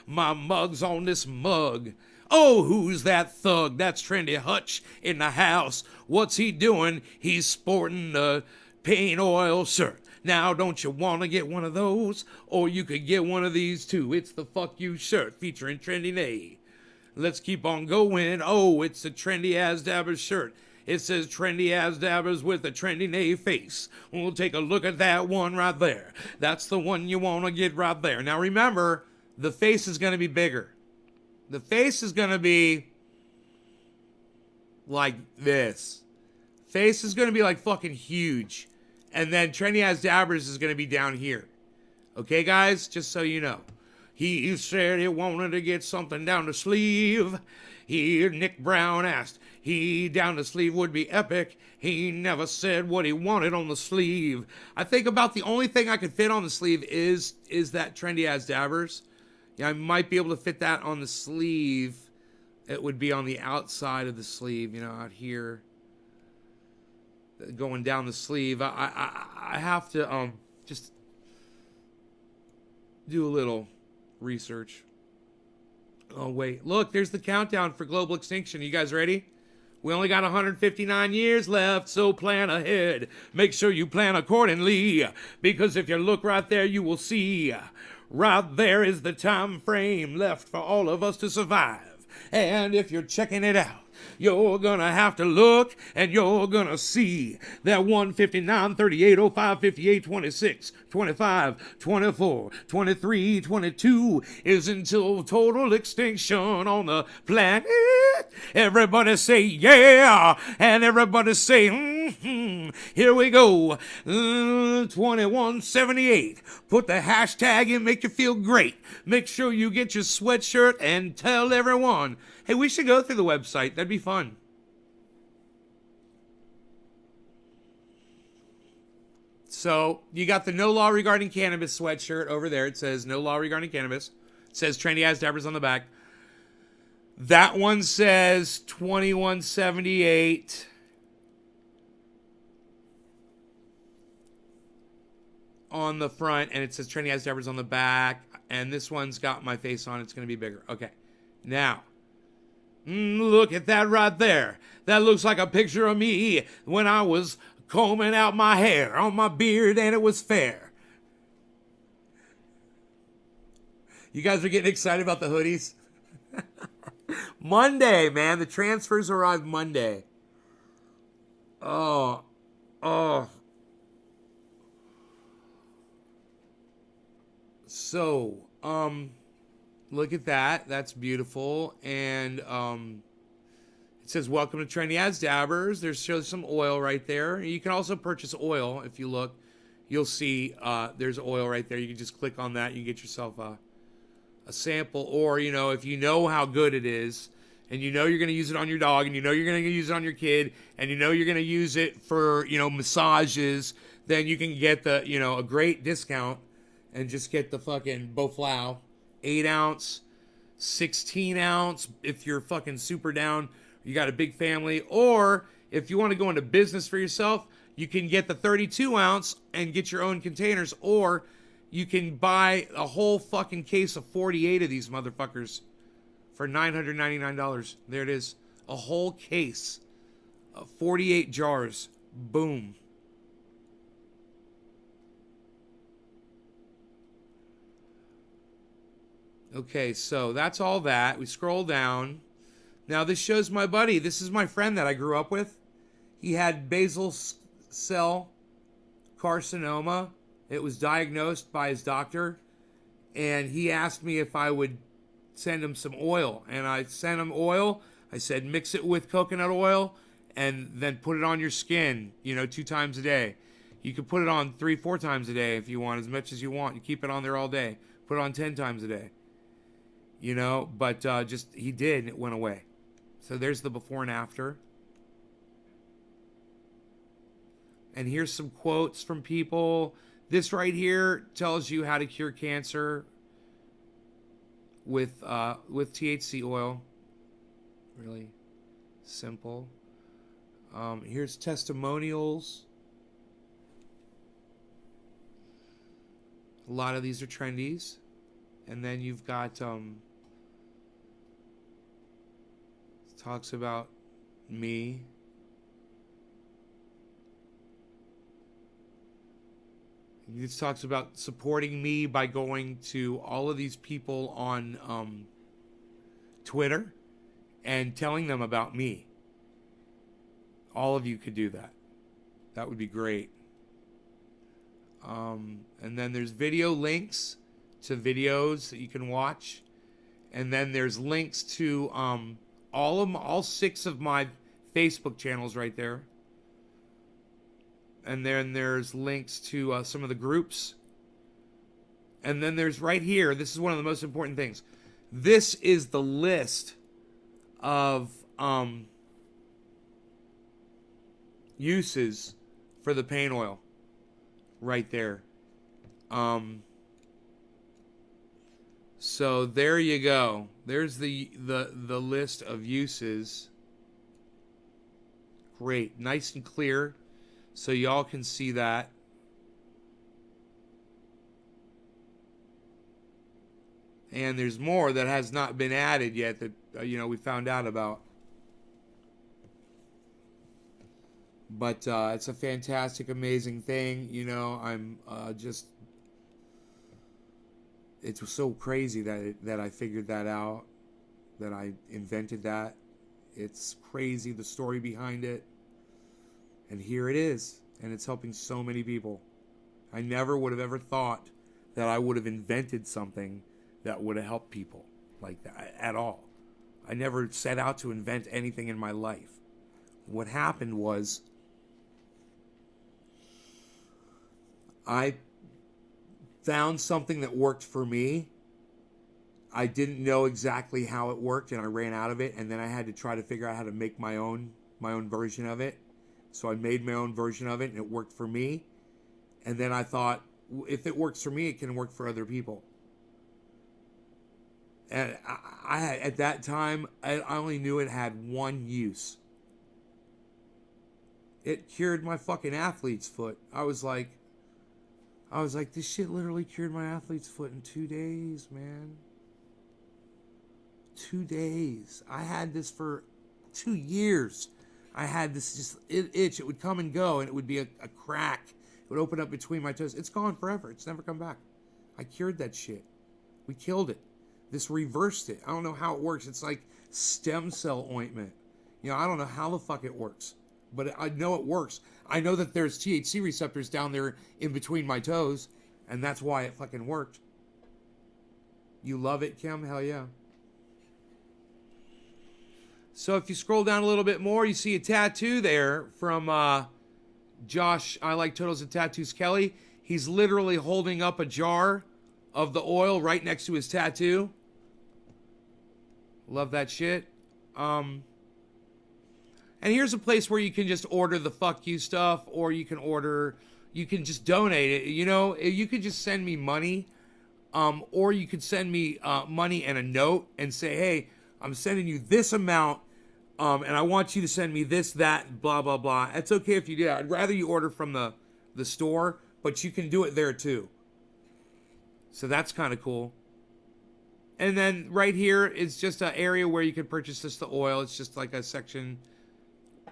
my mug's on this mug. Oh, who's that thug? That's Trendy Hutch in the house. What's he doing? He's sporting the paint oil shirt. Now, don't you want to get one of those? Or you could get one of these too. It's the Fuck You shirt featuring Trendy Nay. Let's keep on going. Oh, it's the Trendy As Dabbers shirt. It says Trendy As Dabbers with a Trendy Nay face. We'll take a look at that one right there. That's the one you want to get right there. Now, remember, the face is going to be bigger. The face is going to be like this. Face is going to be like fucking huge. And then Trendy As Dabbers is going to be down here. Okay, guys? Just so you know. He said he wanted to get something down the sleeve. Nick Brown asked. Down the sleeve would be epic. He never said what he wanted on the sleeve. I think about the only thing I could fit on the sleeve is that Trendy As Dabbers. Yeah, I might be able to fit that on the sleeve. It would be on the outside of the sleeve, you know, out here. Going down the sleeve. I have to just do a little research. Oh, wait. Look, there's the countdown for global extinction. You guys ready? We only got 159 years left, so plan ahead. Make sure you plan accordingly, because if you look right there, you will see... Right there is the time frame left for all of us to survive. And if you're checking it out, You're gonna have to look and you're gonna see that 159, 38, 05, 58, 26, 25, 24, 23, 22 is until total extinction on the planet. Everybody say yeah, and everybody say Here we go. 2178. Put the hashtag in, make you feel great. Make sure you get your sweatshirt and tell everyone. Hey, we should go through the website. That'd be fun. So you got the no law regarding cannabis sweatshirt over there. It says no law regarding cannabis. It says trendy ass dabbers on the back. That one says 2178 on the front, and it says trendy ass dabbers on the back. And this one's got my face on. It's going to be bigger. Okay. Now, look at that right there. That looks like a picture of me when I was combing out my hair on my beard and it was fair. You guys are getting excited about the hoodies? Monday, man. The transfers arrive Monday. Oh. So, look at that. That's beautiful. And, it says, welcome to Trendy As Dabbers. There's some oil right there. You can also purchase oil. If you look, you'll see there's oil right there. You can just click on that. You can get yourself a sample. Or, if you know how good it is, and you know you're going to use it on your dog, and you know you're going to use it on your kid, and you know you're going to use it for, massages, then you can get the, a great discount and just get the fucking Boflow 8 ounce, 16 ounce if you're fucking super down. You got a big family, or if you want to go into business for yourself, you can get the 32 ounce and get your own containers, or you can buy a whole fucking case of 48 of these motherfuckers for $999. There it is. A whole case of 48 jars. Boom. Okay, so that's all that. We scroll down. Now this shows my buddy. This is my friend that I grew up with. He had basal cell carcinoma. It was diagnosed by his doctor. And he asked me if I would send him some oil. And I sent him oil. I said, mix it with coconut oil and then put it on your skin, 2 times a day. You can put it on 3-4 times a day if you want, as much as you want. You keep it on there all day. Put it on 10 times a day. But just he did, and it went away. So there's the before and after. And here's some quotes from people. This right here tells you how to cure cancer with THC oil. Really simple. Here's testimonials. A lot of these are trendies. And then you've got talks about me. It talks about supporting me by going to all of these people on Twitter and telling them about me. All of you could do that. That would be great. And then there's video links to videos that you can watch. And then there's links to all 6 of my Facebook channels right there. And then there's links to some of the groups. And then there's right here, this is one of the most important things. This is the list of uses for the pain oil right there. So there you go. There's the list of uses. Great. Nice and clear. So y'all can see that. And there's more that has not been added yet that, we found out about. But it's a fantastic, amazing thing. I'm just... It's so crazy that I figured that out, that I invented that. It's crazy, the story behind it. And here it is. And it's helping so many people. I never would have ever thought that I would have invented something that would have helped people like that at all. I never set out to invent anything in my life. What happened was I found something that worked for me. I didn't know exactly how it worked, and I ran out of it, and then I had to try to figure out how to make my own version of it. So I made my own version of it, and it worked for me. And then I thought, if it works for me, it can work for other people. And I at that time, I only knew it had one use. It cured my fucking athlete's foot. I was like, this shit literally cured my athlete's foot in 2 days, man. 2 days. I had this for 2 years. I had this just itch. It would come and go, and it would be a crack. It would open up between my toes. It's gone forever. It's never come back. I cured that shit. We killed it. This reversed it. I don't know how it works. It's like stem cell ointment. You know, I don't know how the fuck it works, but I know it works. I know that there's THC receptors down there in between my toes, and that's why it fucking worked. You love it, Kim? Hell yeah. So if you scroll down a little bit more, you see a tattoo there from Josh, I Like Totals and Tattoos Kelly. He's literally holding up a jar of the oil right next to his tattoo. Love that shit. And here's a place where you can just order the fuck you stuff, or you can just donate it. You know, you could just send me money, or you could send me money and a note and say, hey, I'm sending you this amount, and I want you to send me this, that, blah, blah, blah. It's okay if you do that. I'd rather you order from the store, but you can do it there too. So that's kind of cool. And then right here is just an area where you can purchase just the oil. It's just like a section,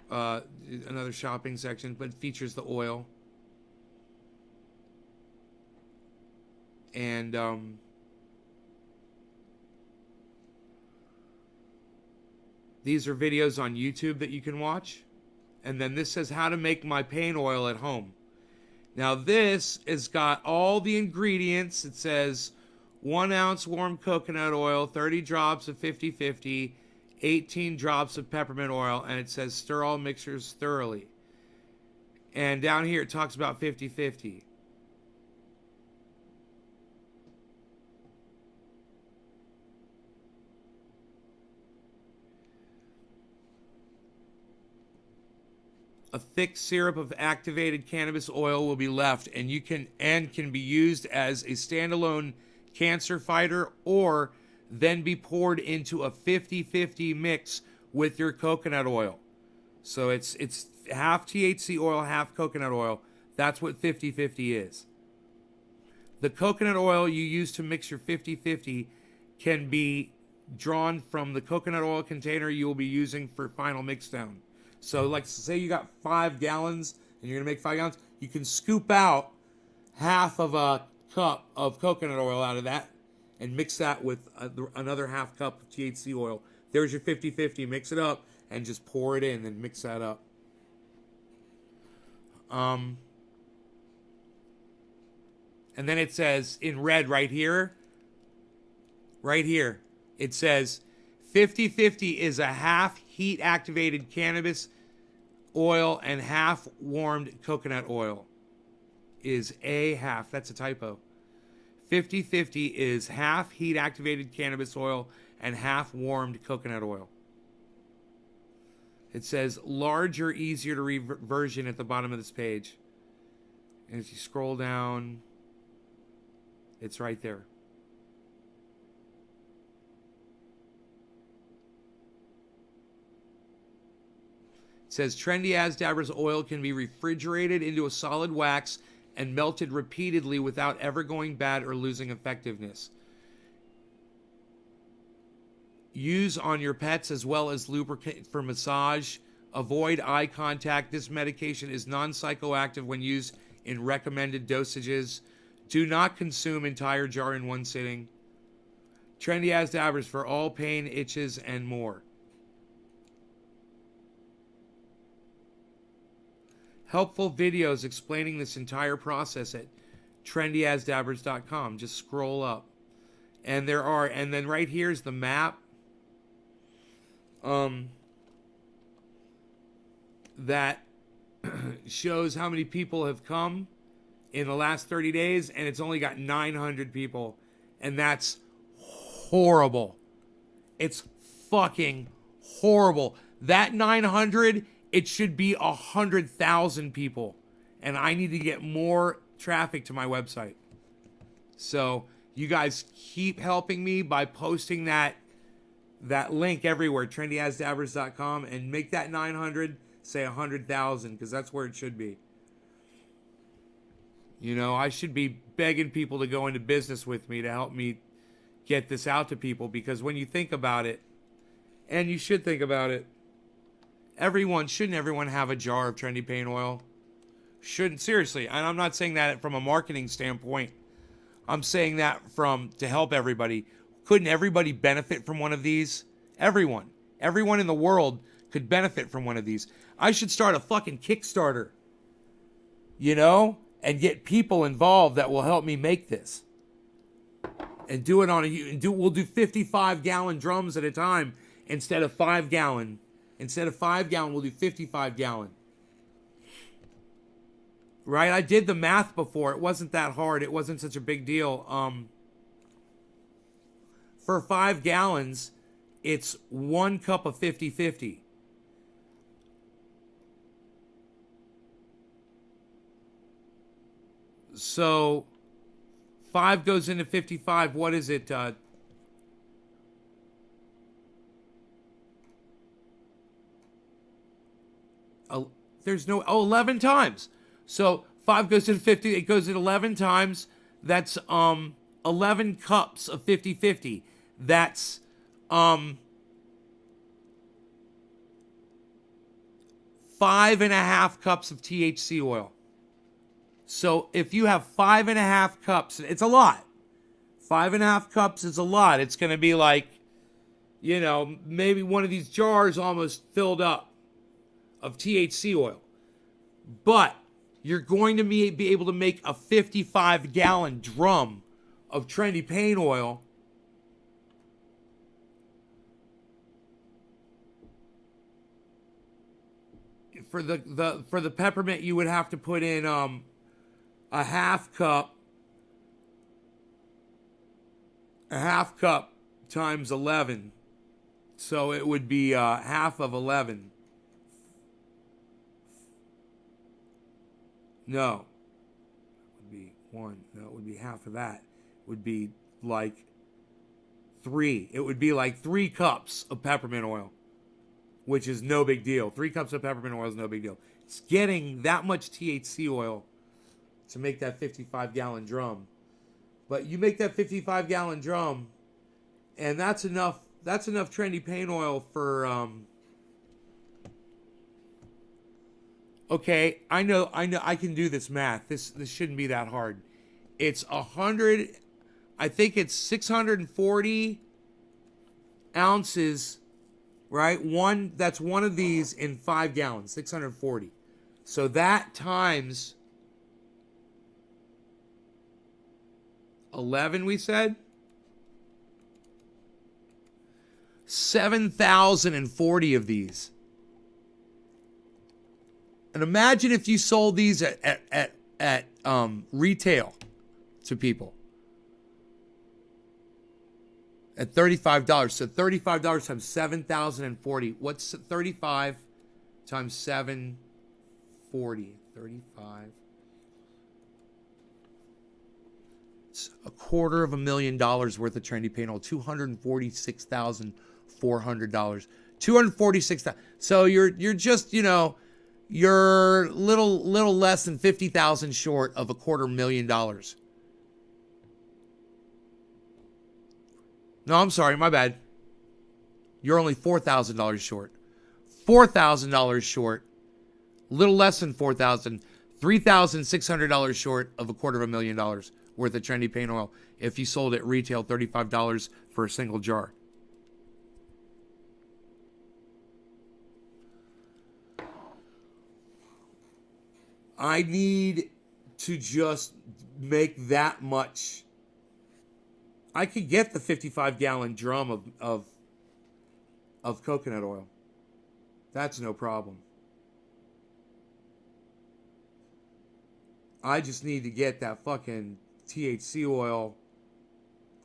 another shopping section, but it features the oil. And these are videos on YouTube that you can watch. And then this says how to make my pain oil at home. Now this has got all the ingredients. It says 1 ounce warm coconut oil, 30 drops of 50-50, 18 drops of peppermint oil, and it says stir all mixtures thoroughly. And down here it talks about 50-50. A thick syrup of activated cannabis oil will be left, and can be used as a standalone cancer fighter, or then be poured into a 50-50 mix with your coconut oil. So it's half THC oil, half coconut oil. That's what 50-50 is. The coconut oil you use to mix your 50-50 can be drawn from the coconut oil container you will be using for final mixdown. So, like, say you got 5 gallons and you're going to make 5 gallons, you can scoop out half of a cup of coconut oil out of that and mix that with another half cup of THC oil. There's your 50-50. Mix it up and just pour it in and mix that up. And then it says in red right here, it says 50-50 is a half heat-activated cannabis oil and half warmed coconut oil. Is a half. That's a typo. 50-50 is half heat-activated cannabis oil and half warmed coconut oil. It says larger, easier to read version at the bottom of this page. And if you scroll down, it's right there. It says Trendy Asdabra's oil can be refrigerated into a solid wax and melted repeatedly without ever going bad or losing effectiveness. Use on your pets as well as lubricant for massage. Avoid eye contact. This medication is non-psychoactive when used in recommended dosages. Do not consume entire jar in one sitting. Trendy Asdabra's for all pain, itches, and more. helpful videos explaining this entire process at trendyasdabbers.com. Just scroll up. And there are, and then right here's the map. That shows how many people have come in the last 30 days, and it's only got 900 people, and that's horrible. It's fucking horrible. That 900, it should be 100,000 people, and I need to get more traffic to my website. So you guys keep helping me by posting that link everywhere, trendyasdabbers.com, and make that 900 say 100,000, because that's where it should be. You know, I should be begging people to go into business with me to help me get this out to people, because when you think about it, and you should think about it, shouldn't everyone have a jar of trendy paint oil? Seriously, and I'm not saying that from a marketing standpoint. I'm saying that to help everybody. Couldn't everybody benefit from one of these? Everyone in the world could benefit from one of these. I should start a fucking Kickstarter, you know, and get people involved that will help me make this, and do it we'll do 55-gallon drums at a time instead of 5-gallon. Instead of 5-gallon, we'll do 55-gallon. Right? I did the math before. It wasn't that hard. It wasn't such a big deal. For 5 gallons, it's 1 cup of 50-50. So 5 goes into 55. What is it? There's no 11 times. So 5 goes into 50. It goes in 11 times. That's 11 cups of 50-50. That's 5.5 cups of THC oil. So if you have 5.5 cups, it's a lot. 5.5 cups is a lot. It's going to be like, you know, maybe one of these jars almost filled up of THC oil. But you're going to be able to make a 55-gallon drum of trendy paint oil for the peppermint. You would have to put in a half cup times 11, so it would be half of 11. No, it would be 1. No, it would be half of that. It would be like 3. It would be like 3 cups of peppermint oil, which is no big deal. 3 cups of peppermint oil is no big deal. It's getting that much THC oil to make that 55-gallon drum. But you make that 55-gallon drum, and that's enough trendy paint oil for okay, I know I can do this math. This shouldn't be that hard. It's 100, I think it's 640 ounces, right? That's one of these in 5 gallons, 640. So that times 11, we said? 7,040 of these. And imagine if you sold these at retail to people at $35. So $35 times 7,040. What's 35 times 740? 35. It's $250,000 worth of trendy paint oil. $246,400. $246,000. So you're just, you know, you're little less than 50,000 short of $250,000. No, I'm sorry, my bad. You're only $4,000 short. $4,000 short. Little less than $4,000. $3,600 short of $250,000 worth of trendy paint oil if you sold it retail $35 for a single jar. I need to just make that much. I could get the 55-gallon drum of coconut oil. That's no problem. I just need to get that fucking THC oil.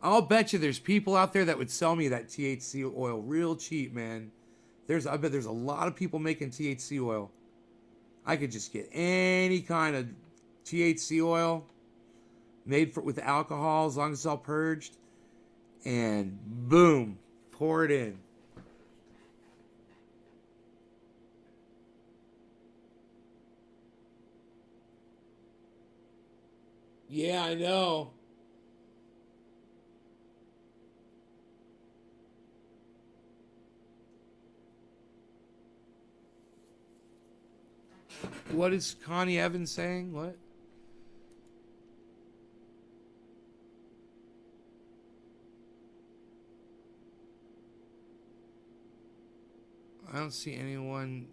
I'll bet you there's people out there that would sell me that THC oil real cheap, man. I bet there's a lot of people making THC oil. I could just get any kind of THC oil made with alcohol, as long as it's all purged, and boom, pour it in. Yeah, I know. What is Connie Evans saying? What? I don't see anyone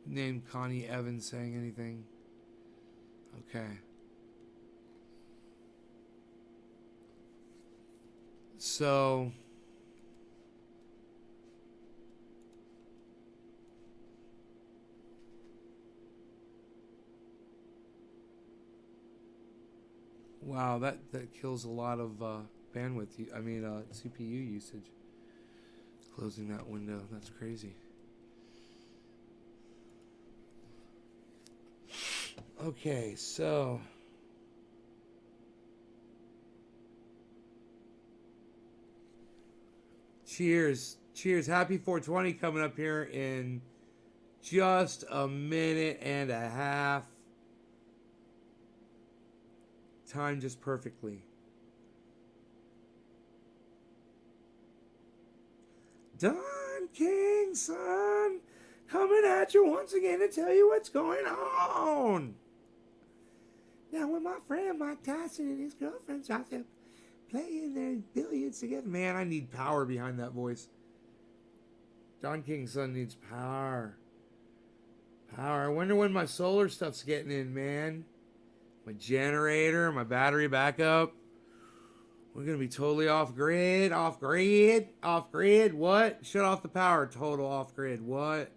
named Connie Evans saying anything. Okay. So, wow, that kills a lot of bandwidth. I mean, CPU usage. Closing that window. That's crazy. Okay, so cheers. Cheers. Happy 420 coming up here in just a minute and a half. Timed just perfectly. Don King, son, coming at you once again to tell you what's going on. Now, when my friend Mike Tyson and his girlfriend's out there playing their billiards together, man, I need power behind that voice. Don King's son needs power. Power. I wonder when my solar stuff's getting in, man. My generator, my battery backup. We're going to be totally off grid. Off grid. Off grid. What? Shut off the power. Total off grid. What?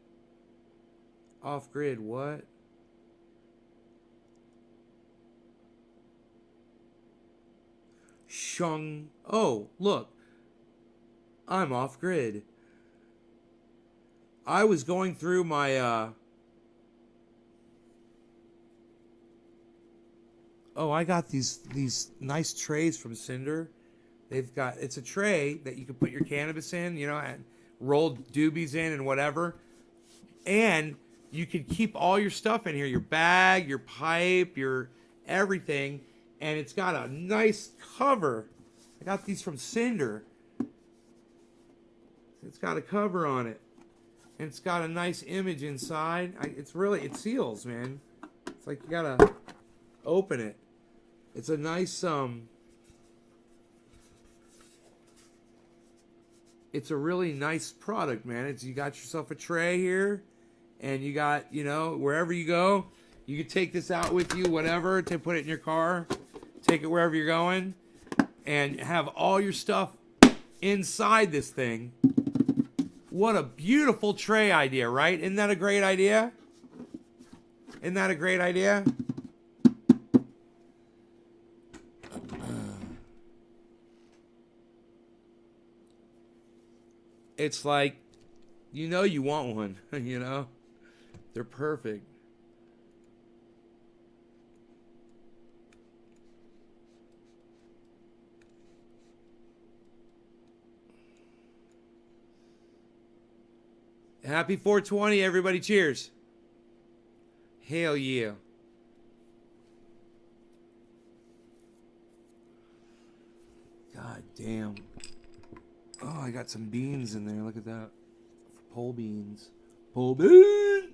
Off grid. What? Shung. Oh, look. I'm off grid. I was going through my, oh, I got these nice trays from Cinder. It's a tray that you can put your cannabis in, you know, and rolled doobies in and whatever. And you can keep all your stuff in here, your bag, your pipe, your everything. And it's got a nice cover. I got these from Cinder. It's got a cover on it. And it's got a nice image inside. It seals, man. It's like you gotta open it. It's a nice, it's a really nice product, man. You got yourself a tray here, and you got, you know, wherever you go, you can take this out with you, whatever, to put it in your car, take it wherever you're going, and have all your stuff inside this thing. What a beautiful tray idea, right? Isn't that a great idea? Isn't that a great idea? It's like, you know you want one, you know? They're perfect. Happy 420, everybody. Cheers. Hell yeah. God damn. Oh, I got some beans in there. Look at that. Pole beans. Pole bean.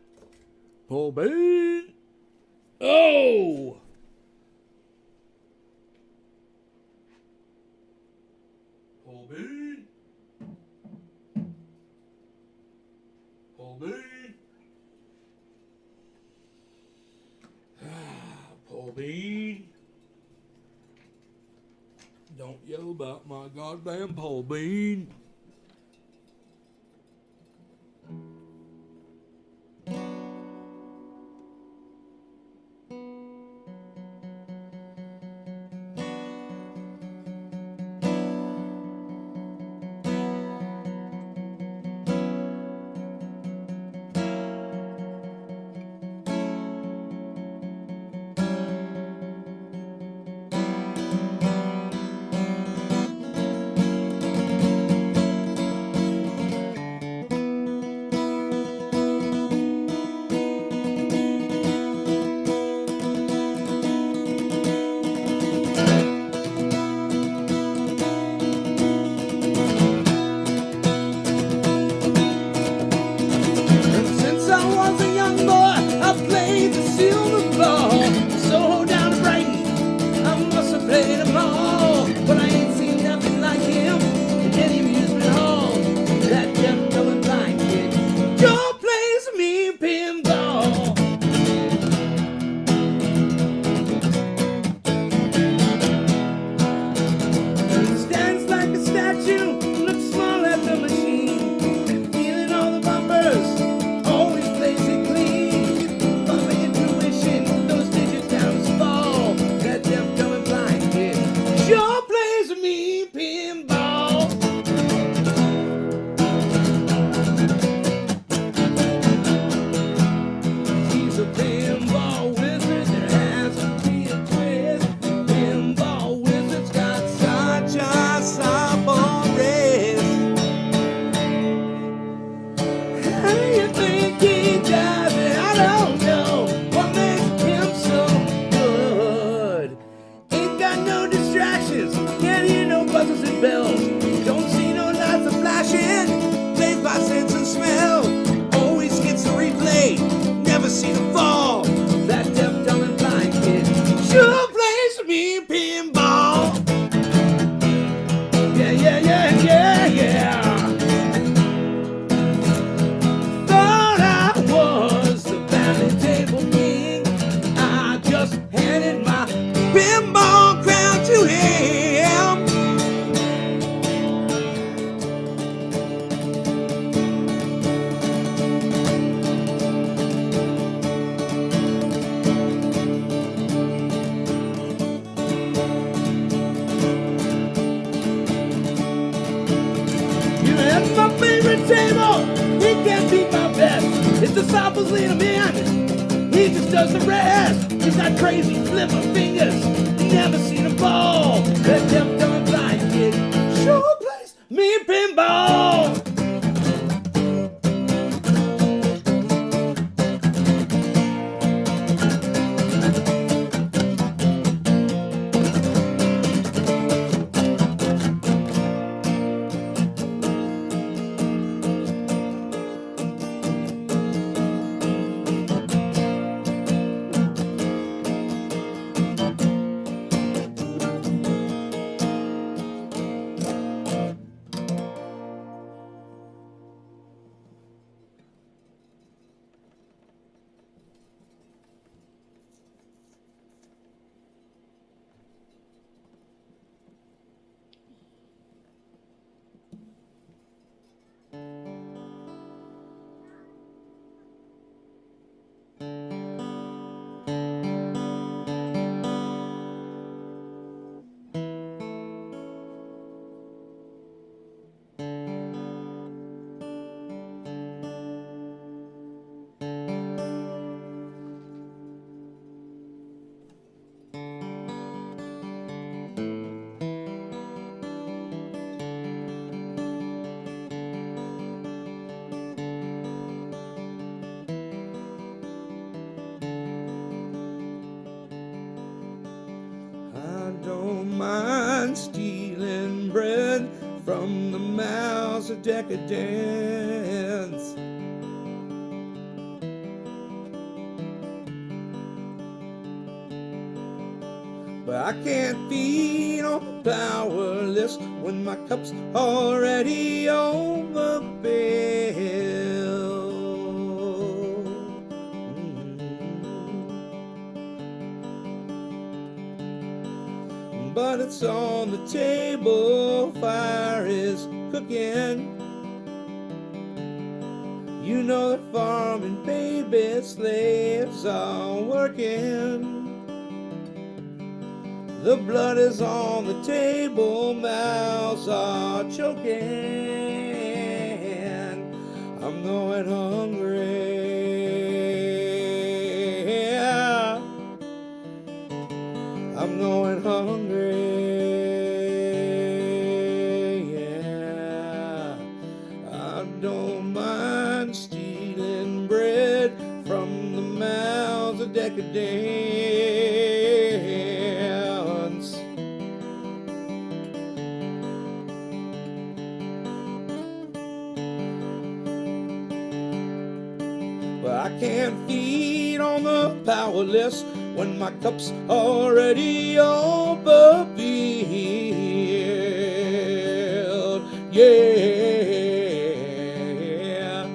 Pole bean. Oh! Pole bean. Pole bean. bean. Don't yell about my goddamn pole bean. disciples lead him in. He just does the rest. He's got crazy flipper fingers. Never seen a ball. That deaf, dumb, and blind kid sure plays me pinball. Don't mind stealing bread from the mouths of decadence. But I can't feed on the powerless when my cup's already overfilled. but it's on the table, fire is cooking. You know that farming baby slaves are working. The blood is on the table, mouths are choking. I'm going hungry. I'm going hungry. Yeah. I don't mind stealing bread from the mouths of decadence. But I can't feed on the powerless when my cup's already overfilled. Yeah.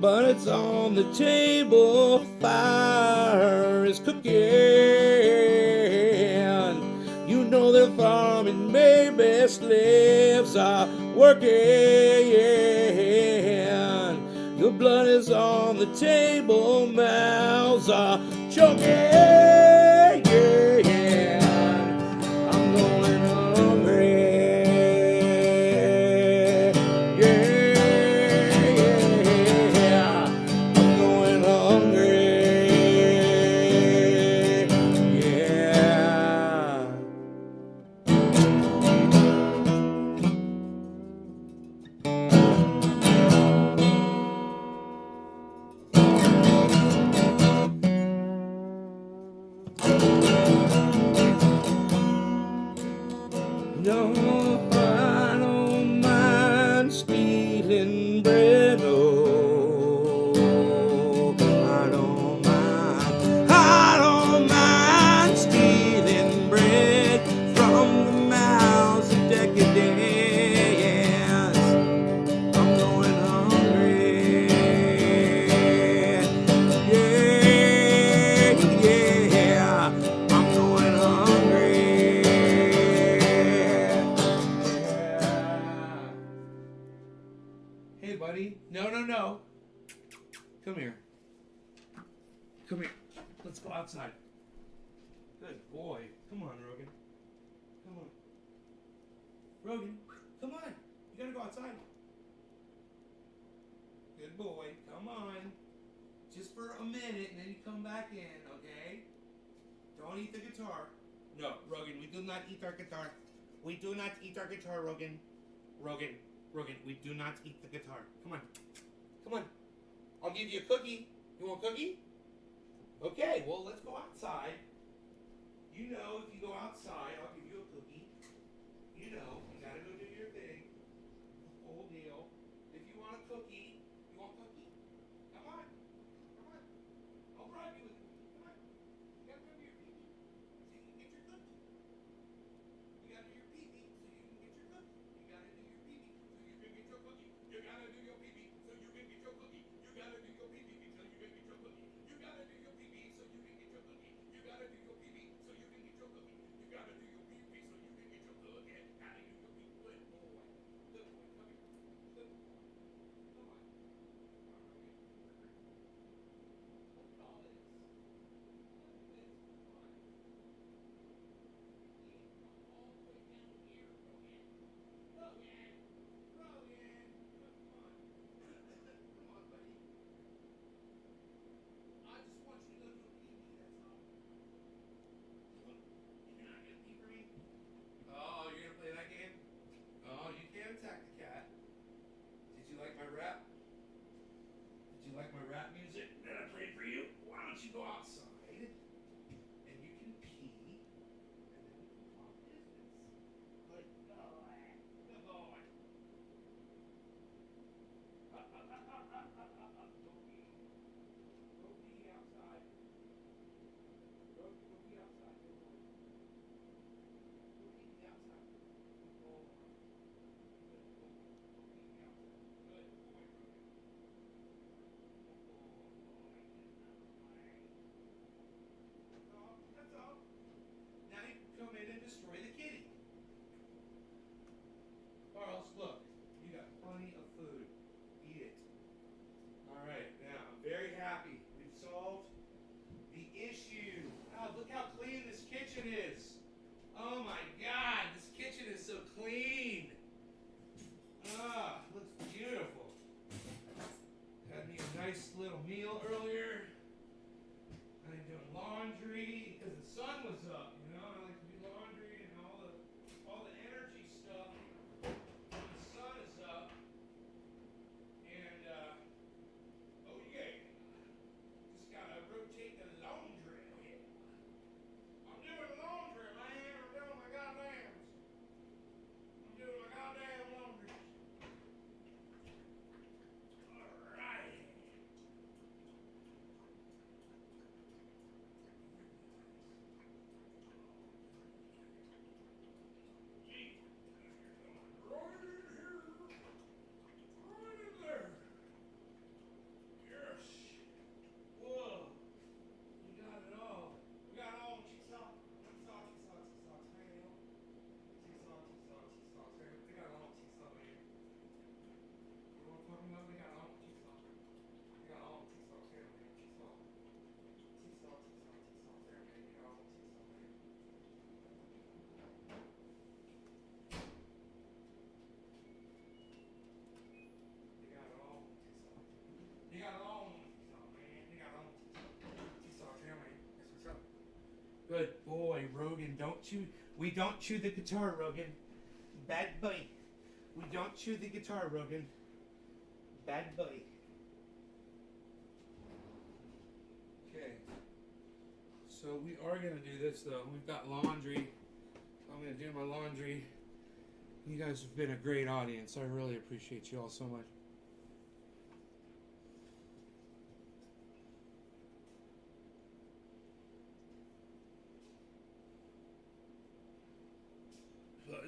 But it's on the table, fire is cooking. You know the farming baby slaves are working. Your blood is on the table, mouths are choking. I'm going hungry. I'm going hungry. Yeah. No, I don't mind stealing bread. No, I don't mind. I don't mind stealing bread from the mouths of decadence. I'm going hungry. Yeah. I'm going hungry. Hey, buddy. No. Come here. Come here. Let's go outside. Good boy. Come on, Rogan. Come on. Rogan, come on. You gotta go outside. Good boy. Come on. Just for a minute, and then you come back in, okay? Don't eat the guitar. No, Rogan, we do not eat our guitar. We do not eat our guitar, Rogan. Rogan, we do not eat the guitar. Come on. Come on. I'll give you a cookie. You want a cookie? Okay, well, let's go outside. You know, if you go outside, I'll give you a cookie. You know, you gotta go do your thing. The whole deal. If you want a cookie, you want a cookie? Come on. Come on. I'll bribe you with a cookie. Come on. You gotta go to your pee-pee so you can get your cookie. You gotta do your pee-pee so you can get your cookie. You gotta do your pee-pee so you can get your cookie. You gotta do your pee-pee so you can get your cookie. You gotta do your pee-pee so you can get your cookie. You gotta do your pee-pee so you can get your cookie. You gotta do your pee-pee so you can get your cookie. You gotta do your pee-pee so you can get your cookie. Gotta do your pee-pee. Good boy. Good boy. Come here. Good boy. Come on. Come on, Rogan. Look at all this. Look at this. Come on. Come all the way down here, Rogan. Rogan. Rogan. Come on. Come on, buddy. kitchen is. Oh my God, this kitchen is so clean. Ah, looks beautiful. Had me a nice little meal earlier. I'm doing laundry because the sun was up. You know, I like to do laundry and all the energy stuff when the sun is up. And oh yeah, just gotta rotate the laundry. I'm doing laundry, man. I'm doing my goddamn. I'm doing my goddamn laundry. All right. Good boy, Rogan. We don't chew the guitar, Rogan. Bad boy. We don't chew the guitar, Rogan. Bad boy. Okay. So we are going to do this, though. We've got laundry. I'm going to do my laundry. You guys have been a great audience. I really appreciate you all so much.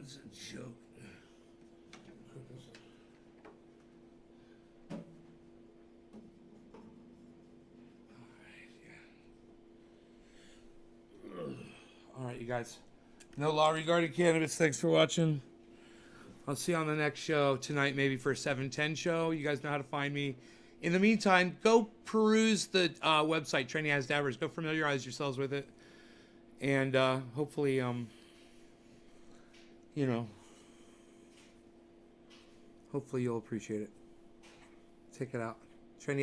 It's a joke. All right, you guys. No law regarding cannabis. Thanks for watching. I'll see you on the next show tonight, maybe for a 7:10 show. You guys know how to find me. In the meantime, go peruse the website, Training as Dabbers. Go familiarize yourselves with it. And hopefully, you know, hopefully you'll appreciate it. Check it out.